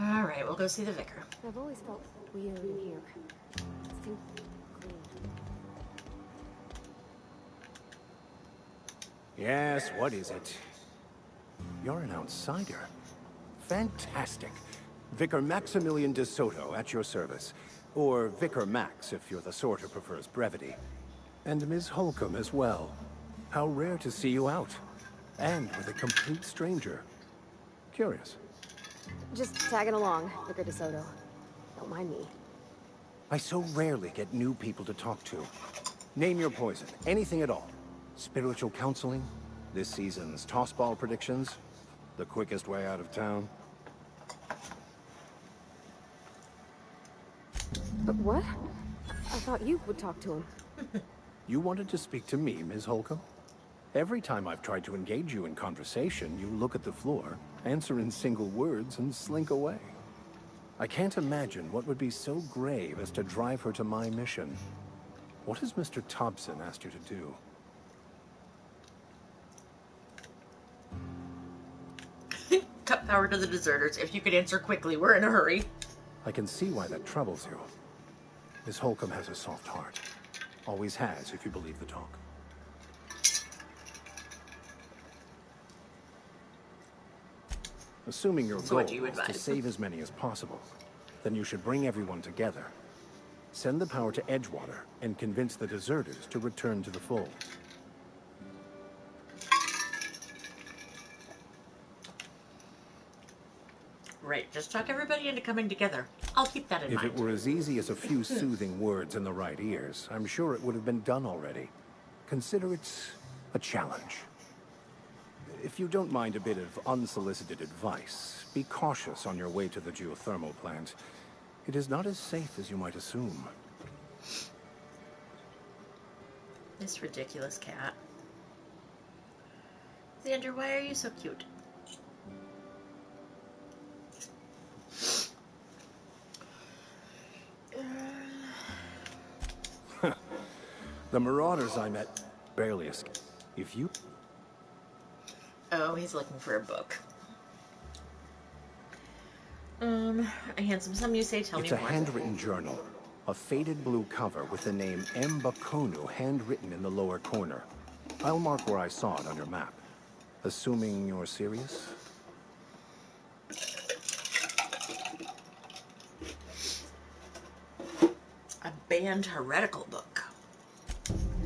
All right, we'll go see the vicar. I've always felt weird in here. It's too clean. Yes, what is it? You're an outsider. Fantastic. Vicar Maximilian de Soto at your service. Or Vicar Max, if you're the sort who prefers brevity. And Ms. Holcomb as well. How rare to see you out. And with a complete stranger. Curious. Just tagging along, Vicar de Soto. Don't mind me. I so rarely get new people to talk to. Name your poison, anything at all. Spiritual counseling, this season's tossball predictions, the quickest way out of town. But what? I thought you would talk to him. You wanted to speak to me, Ms. Holcomb? Every time I've tried to engage you in conversation, you look at the floor, answer in single words, and slink away. I can't imagine what would be so grave as to drive her to my mission. What has Mr. Thompson asked you to do? Cut power to the deserters. If you could answer quickly, we're in a hurry. I can see why that troubles you. Miss Holcomb has a soft heart. Always has, if you believe the talk. Assuming your goal is to save as many as possible, then you should bring everyone together. Send the power to Edgewater and convince the deserters to return to the fold. Right, just talk everybody into coming together. I'll keep that in mind. If it were as easy as a few soothing words in the right ears, I'm sure it would have been done already. Consider it a challenge. If you don't mind a bit of unsolicited advice, be cautious on your way to the geothermal plant. It is not as safe as you might assume. This ridiculous cat. Xander, why are you so cute? The marauders I met barely escaped. If you... Oh, he's looking for a book. Handsome, some you say, tell me more. It's a handwritten journal. A faded blue cover with the name M. Bakonu handwritten in the lower corner. I'll mark where I saw it on your map. Assuming you're serious? A banned heretical book.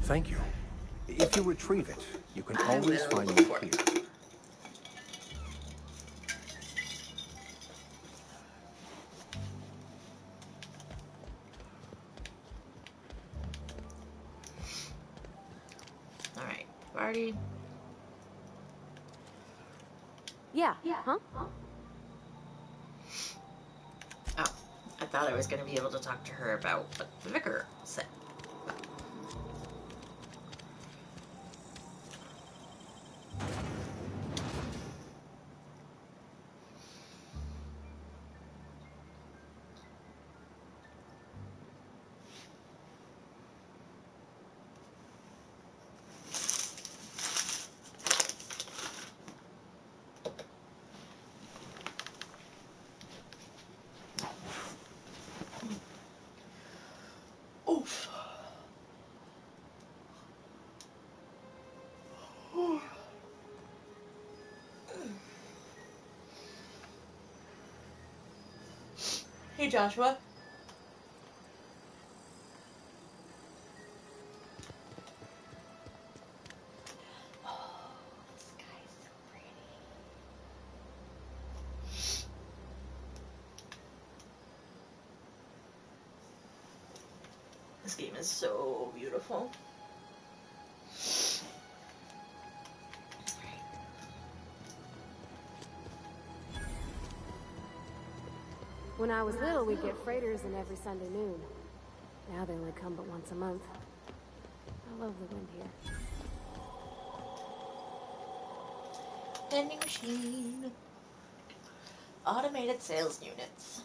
Thank you. If you retrieve it, you can always find me here. Alright, party. Yeah. Huh? Oh, I thought I was going to be able to talk to her about what the vicar said. Oof. Hey, Joshua. Oh, the sky's so pretty. This game is so beautiful. When I was little, we'd get freighters in every Sunday noon. Now they only come but once a month. I love the wind here. Vending machine. Automated sales units.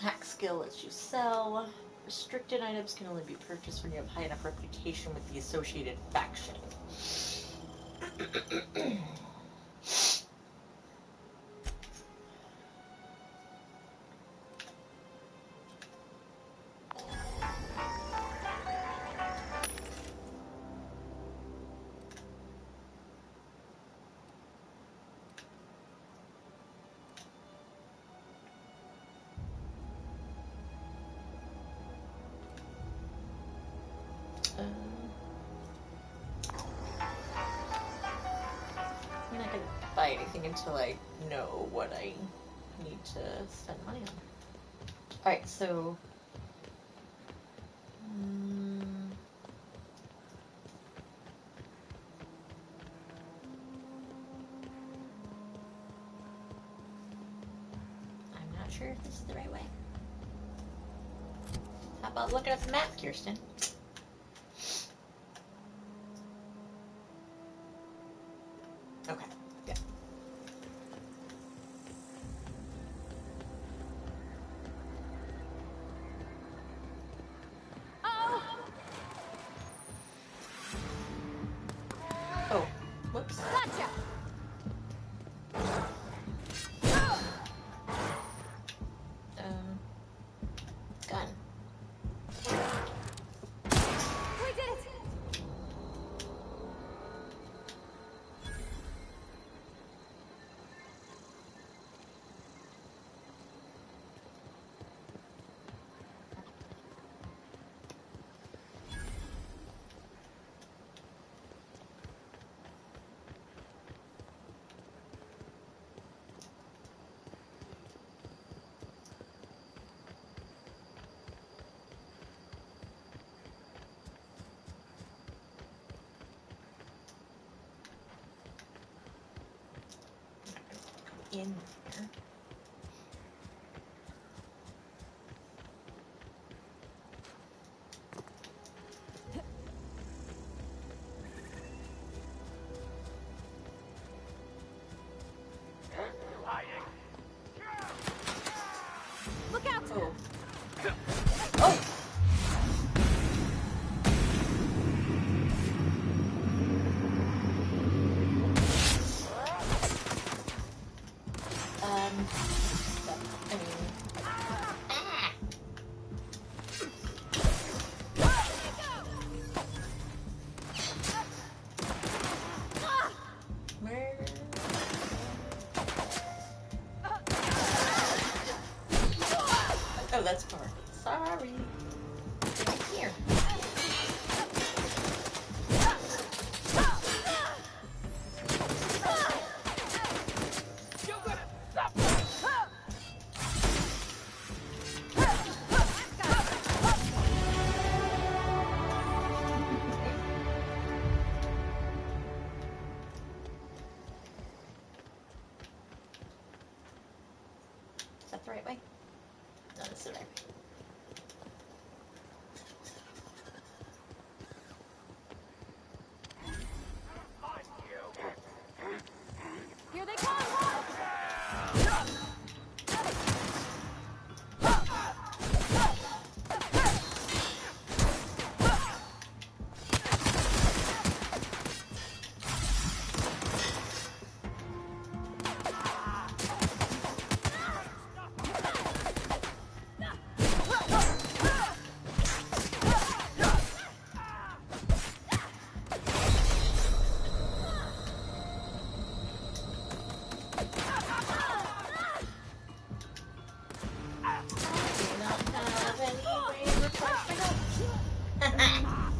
Hack skill lets you sell. Restricted items can only be purchased when you have high enough reputation with the associated faction. I'm not gonna buy anything until I know what I need to spend money on. Alright, so... I'm not sure if this is the right way. How about looking at the map, Kirsten? Okay, yeah. in there. Look out! Oh. Oh! I mean... Ah! Where... Oh, that's far. Sorry. Right here. Is that the right way? No, that's the right way. Here they come!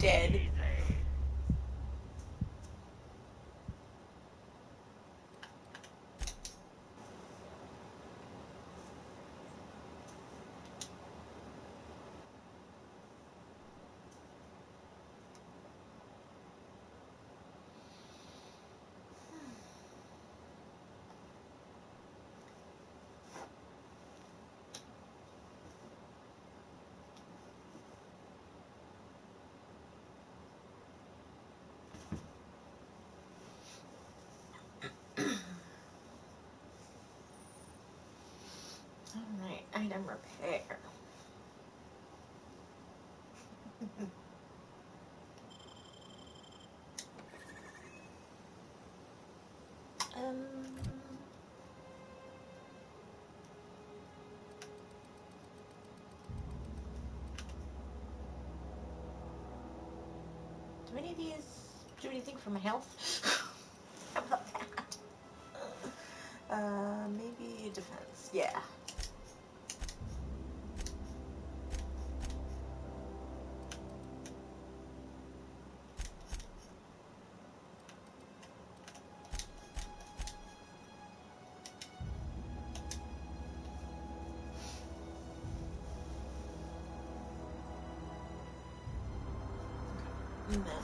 Dead. Alright, item repair. Do any of these do anything for my health? How about that? Maybe defense. Yeah. And then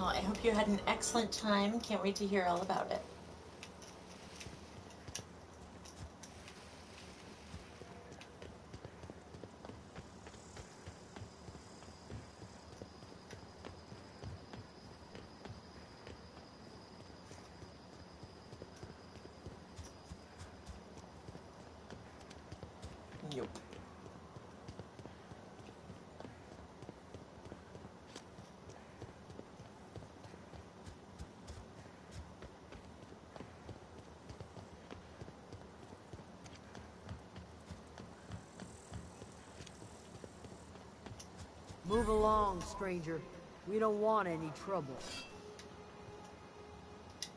Well, I hope you had an excellent time. Can't wait to hear all about it. Nope. Move along, stranger. We don't want any trouble.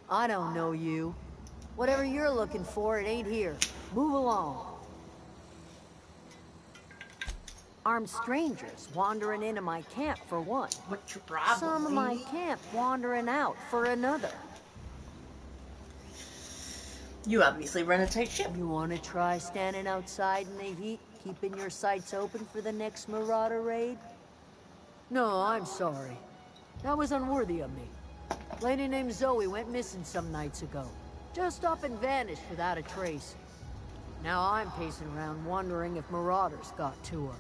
I don't know you. Whatever you're looking for, it ain't here. Move along. Armed strangers wandering into my camp for one. What's your problem? Some of my camp wandering out for another. You obviously run a tight ship. You want to try standing outside in the heat, keeping your sights open for the next marauder raid? No, I'm sorry. That was unworthy of me. Lady named Zoe went missing some nights ago. Just up and vanished without a trace. Now I'm pacing around wondering if marauders got to her.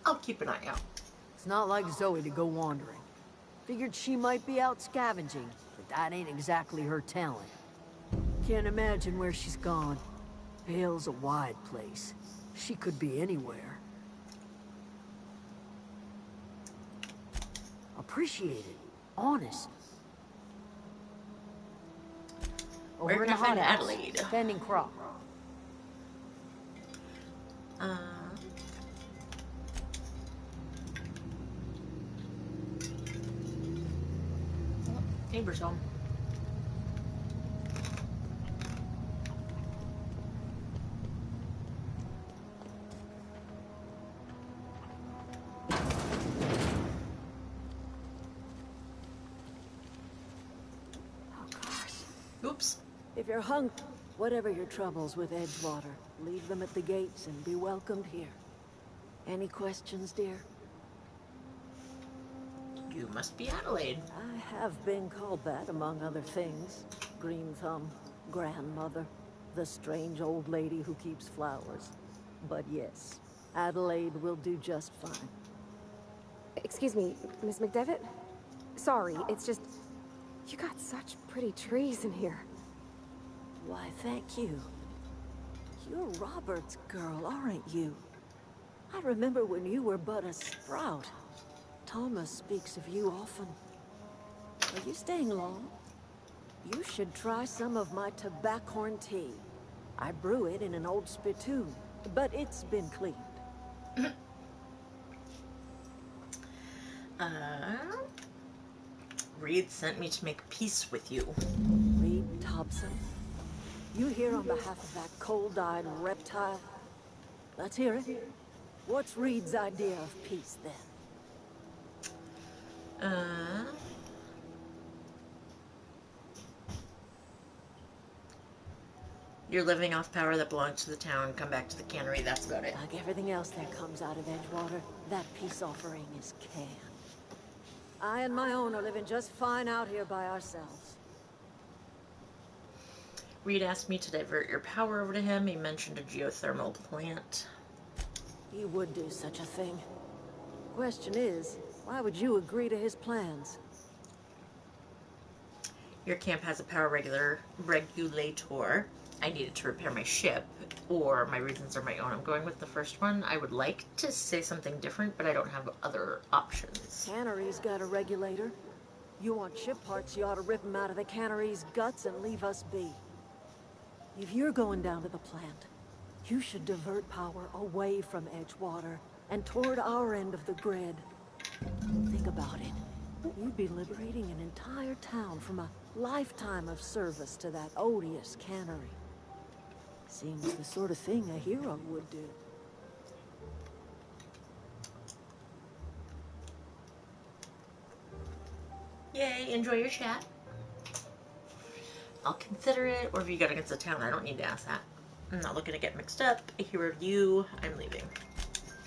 I'll keep an eye out. It's not like Zoe to go wandering. Figured she might be out scavenging, but that ain't exactly her talent. Can't imagine where she's gone. Vale's a wide place. She could be anywhere. Appreciate it. Honest. Where Over can in I the find hothouse, Adelaide? tending crop. Neighbor's home. Oops. If you're hungry, whatever your troubles with Edgewater, leave them at the gates and be welcomed here. Any questions, dear? You must be Adelaide. I have been called that, among other things. Green Thumb, grandmother, the strange old lady who keeps flowers. But yes, Adelaide will do just fine. Excuse me, Miss McDevitt? Sorry, it's just... You got such pretty trees in here. Why, thank you. You're Robert's girl, aren't you? I remember when you were but a sprout. Thomas speaks of you often. Are you staying long? You should try some of my tobaccorn tea. I brew it in an old spittoon, but it's been cleaned. Reed sent me to make peace with you. Reed Thompson? You here on behalf of that cold-eyed reptile? Let's hear it. What's Reed's idea of peace, then? You're living off power that belongs to the town. Come back to the cannery. That's about it. Like everything else that comes out of Edgewater, that peace offering is canned. I and my own are living just fine out here by ourselves. Reed asked me to divert your power over to him. He mentioned a geothermal plant. He would do such a thing. Question is, why would you agree to his plans? Your camp has a power regulator. I needed to repair my ship, or my reasons are my own. I'm going with the first one. I would like to say something different, but I don't have other options. Cannery's got a regulator. You want ship parts, you ought to rip them out of the cannery's guts and leave us be. If you're going down to the plant, you should divert power away from Edgewater and toward our end of the grid. Think about it. You'd be liberating an entire town from a lifetime of service to that odious cannery. Seems the sort of thing a hero would do. Yay, enjoy your chat. I'll consider it, or if you got against the town, I don't need to ask that. I'm not looking to get mixed up. I hear of you, I'm leaving.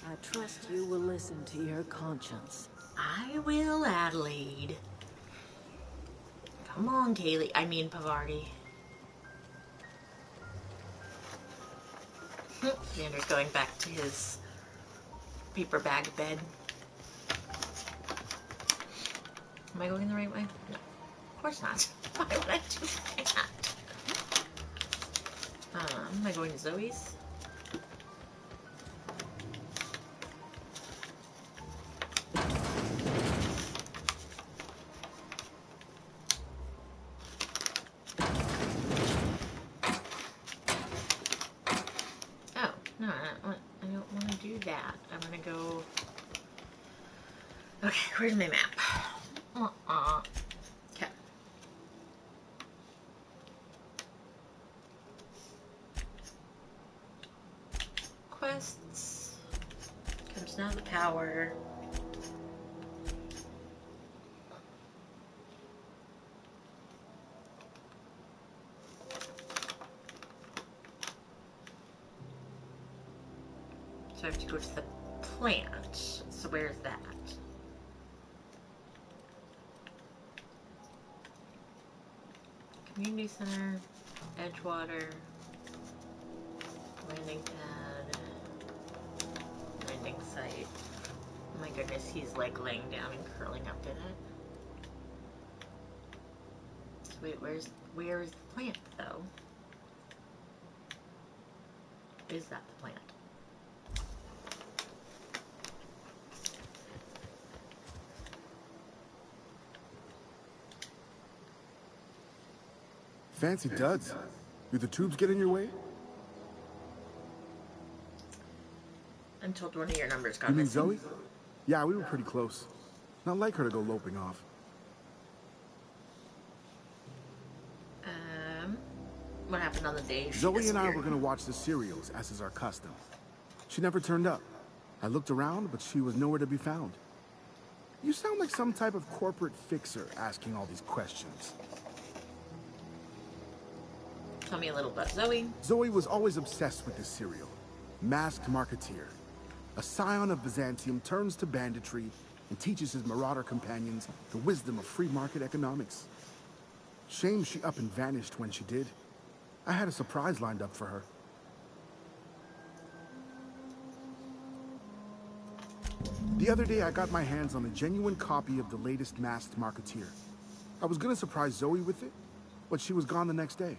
I trust you will listen to your conscience. I will, Adelaide. Come on, Kaylee. I mean, Pavardi. Xander's going back to his paper bag bed. Am I going the right way? No. Of course not. Why would I do that? Am I going to Zoe's? Oh, no, I don't want to do that. I want to go... Okay, where's my map? Okay. Quests. Comes now the power. So I have to go to the plant. So where's that? Community Center, Edgewater, landing pad, landing site. Oh my goodness, he's like laying down and curling up in it. So wait, where's the plant though? Is that the plant? Fancy duds. Do the tubes get in your way? Until one of your numbers got You mean missing. Zoe? Yeah, we were pretty close. Not like her to go loping off. What happened on the day she Zoe and I disappeared? were gonna watch the serials, as is our custom. She never turned up. I looked around, but she was nowhere to be found. You sound like some type of corporate fixer asking all these questions. Tell me a little about Zoe. Zoe was always obsessed with this serial. Masked Marketeer. A scion of Byzantium turns to banditry and teaches his marauder companions the wisdom of free market economics. Shame she up and vanished when she did. I had a surprise lined up for her. The other day, I got my hands on a genuine copy of the latest Masked Marketeer. I was gonna surprise Zoe with it, but she was gone the next day.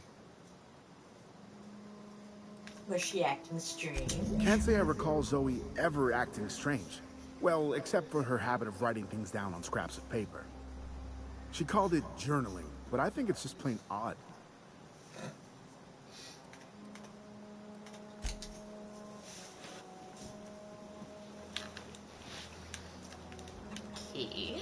Was she acting strange? Can't say I recall Zoe ever acting strange. Well, except for her habit of writing things down on scraps of paper. She called it journaling, but I think it's just plain odd. Okay.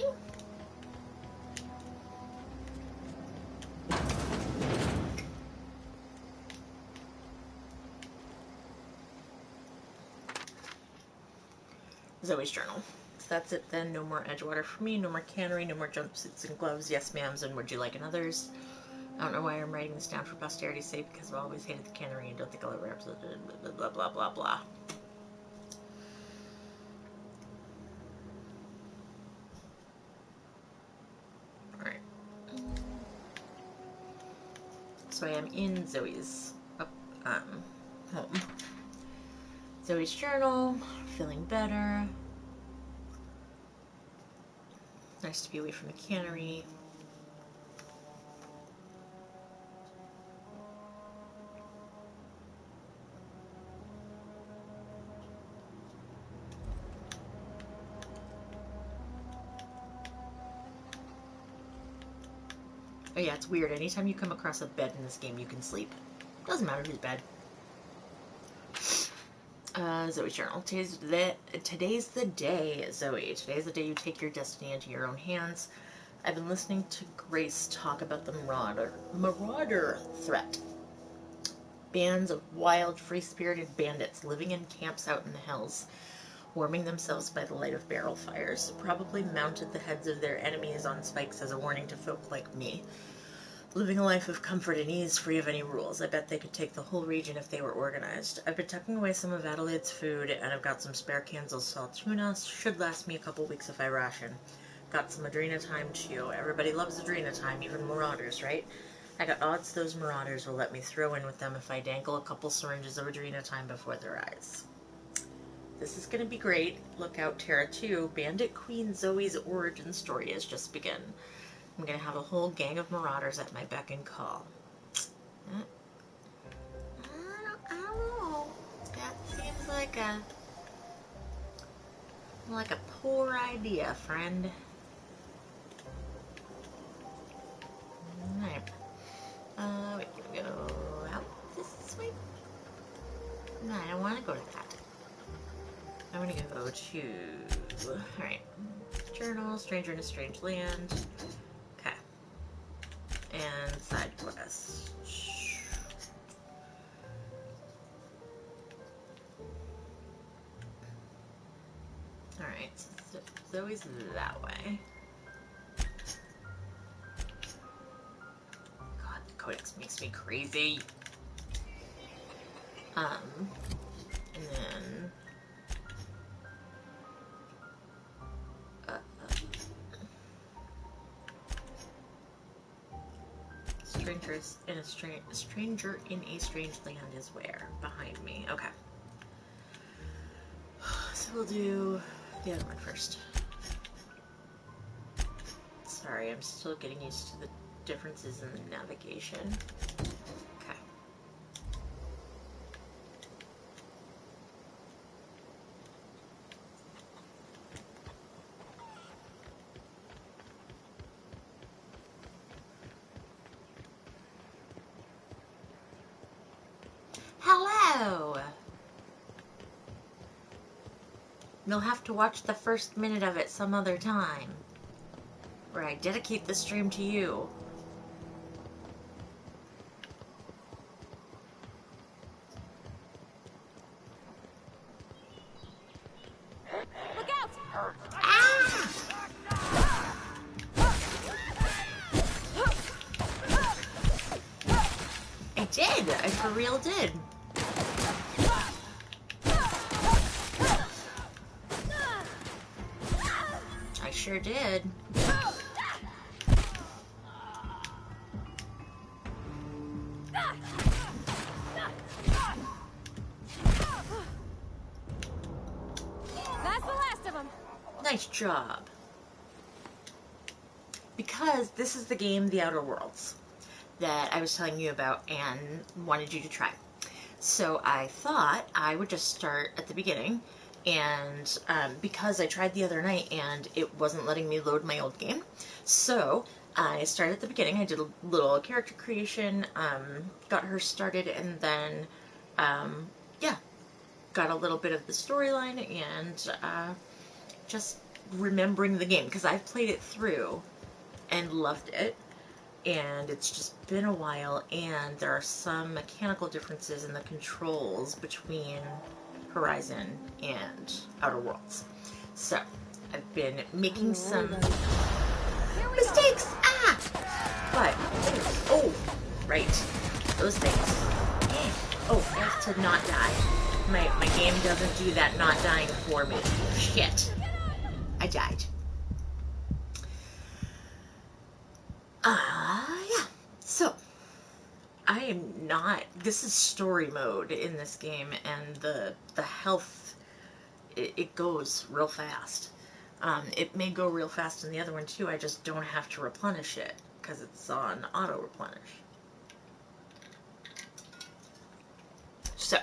Zoe's journal. So that's it then. No more Edgewater for me. No more cannery. No more jumpsuits and gloves. Yes, ma'ams. And would you like another's? I don't know why I'm writing this down for posterity's sake because I've always hated the cannery and don't think I'll ever have to blah, blah, blah, blah, blah. Alright. So I am in Zoe's home. Zoe's journal. Feeling better. Nice to be away from the cannery. Oh yeah, it's weird. Anytime you come across a bed in this game, you can sleep. Doesn't matter whose bed. Zoe's journal. Today's the day, Zoe. Today's the day you take your destiny into your own hands. I've been listening to Grace talk about the marauder threat. Bands of wild, free-spirited bandits living in camps out in the hills, warming themselves by the light of barrel fires, probably mounted the heads of their enemies on spikes as a warning to folk like me. Living a life of comfort and ease, free of any rules. I bet they could take the whole region if they were organized. I've been tucking away some of Adelaide's food, and I've got some spare cans of salt tuna. Should last me a couple weeks if I ration. Got some Adrena time, too. Everybody loves Adrena time, even Marauders, right? I got odds those Marauders will let me throw in with them if I dangle a couple syringes of Adrena time before their eyes. This is going to be great. Look out, Terra 2. Bandit Queen Zoe's origin story has just begun. I'm going to have a whole gang of Marauders at my beck and call. I don't know. That seems like a poor idea, friend. Alright. We're going to go out this way. No, I don't want to go to that. I'm going to go to... Alright. Journal, Stranger in a Strange Land. Okay. And side quest. Alright, so Zoe's that way. God, the codex makes me crazy. And then... Stranger in a Strange Land is where? Behind me. Okay. So we'll do the other one first. Sorry, I'm still getting used to the differences in the navigation. Okay. Hello! You'll have to watch the first minute of it some other time, where I dedicate the stream to you. Look out! Ah! I did! I for real did. I sure did. That's the last of them. Nice job. Because this is the game, The Outer Worlds, that I was telling you about and wanted you to try. So I thought I would just start at the beginning, and because I tried the other night and it wasn't letting me load my old game, so I started at the beginning. I did a little character creation, got her started, and then, yeah, got a little bit of the storyline and just remembering the game, because I've played it through and loved it, and it's just been a while, and there are some mechanical differences in the controls between Horizon and Outer Worlds. So I've been making some mistakes. Ah! But oh, right, those things. Oh, I have to not die. My game doesn't do that not dying for me. Shit. I died. Yeah. So, I am not... This is story mode in this game, and the health, it goes real fast. It may go real fast in the other one, too. I just don't have to replenish it, because it's on auto-replenish. So,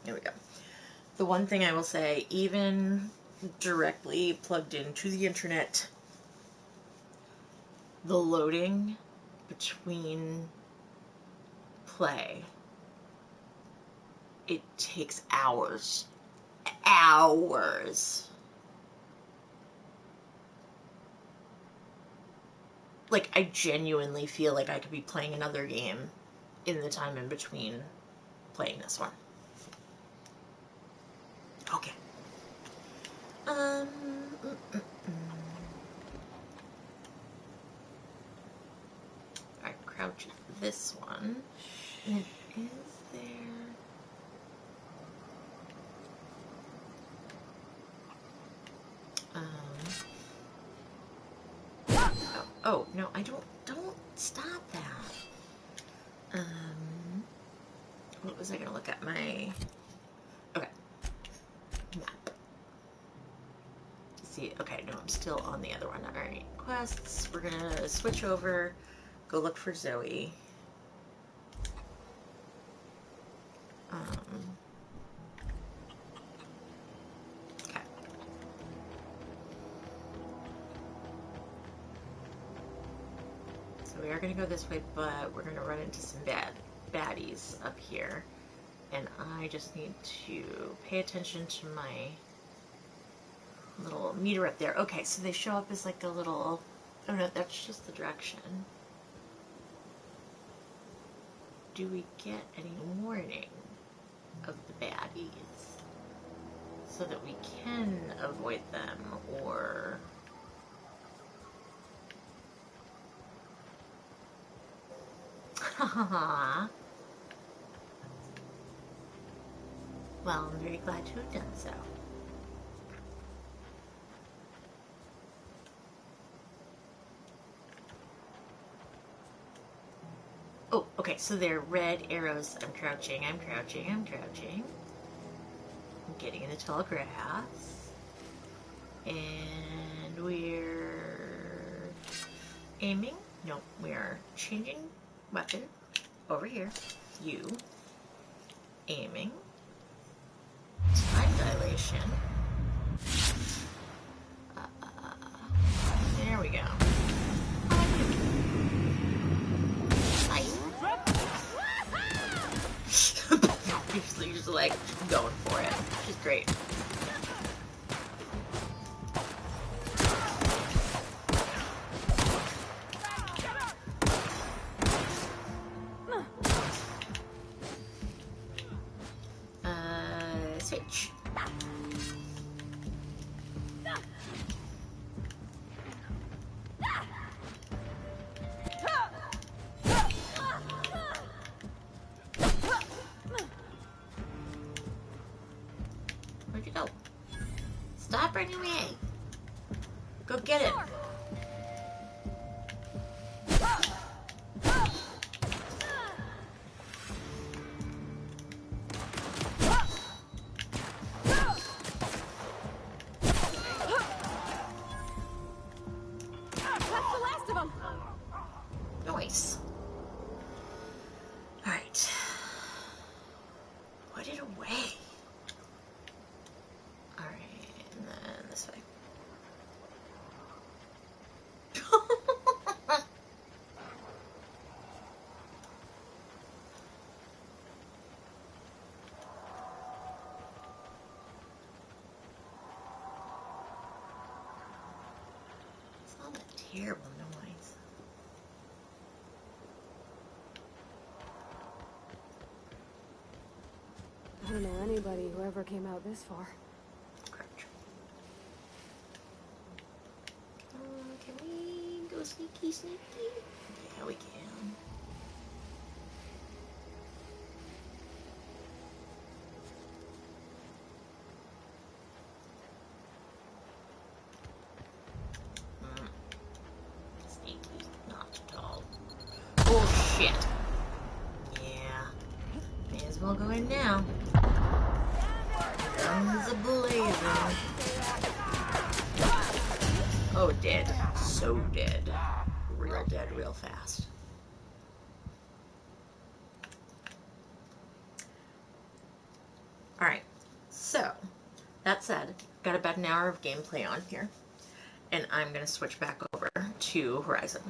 here we go. The one thing I will say, even directly plugged into the internet, the loading between play, it takes hours. Hours. Like, I genuinely feel like I could be playing another game in the time in between playing this one. Okay. crouch this one. And is there... Oh, no, I don't stop that. What was I gonna look at? My... Okay. Map. See, okay, no, I'm still on the other one. Alright, quests. We're gonna switch over, go look for Zoe. Okay. So we are gonna go this way, but we're gonna run into some baddies up here. And I just need to pay attention to my little meter up there. Okay, so they show up as like a little... Oh no, that's just the direction. Do we get any warning of the baddies so that we can avoid them, or... Haha. Well, I'm very glad to have done so. Oh, okay, so they're red arrows. I'm crouching, I'm crouching, I'm crouching. I'm getting in the tall grass. And we're aiming. No, we are changing weapon. Over here. You. Aiming. Time dilation. There we go. You're just like going for it, which is great. Switch. Where'd you go? Stop running away. Go get it. Nice. Alright. Put it away. Alright, and then this way. It's all that terrible noise. I don't know anybody who ever came out this far. Can we go sneaky sneaky? Yeah, we can. Sneaky, not at all. Oh shit. Yeah. May as well go in now. Guns a-blazing. Oh, dead. So dead. Real dead, real fast. Alright, so, that said, got about an hour of gameplay on here, and I'm going to switch back over to Horizon.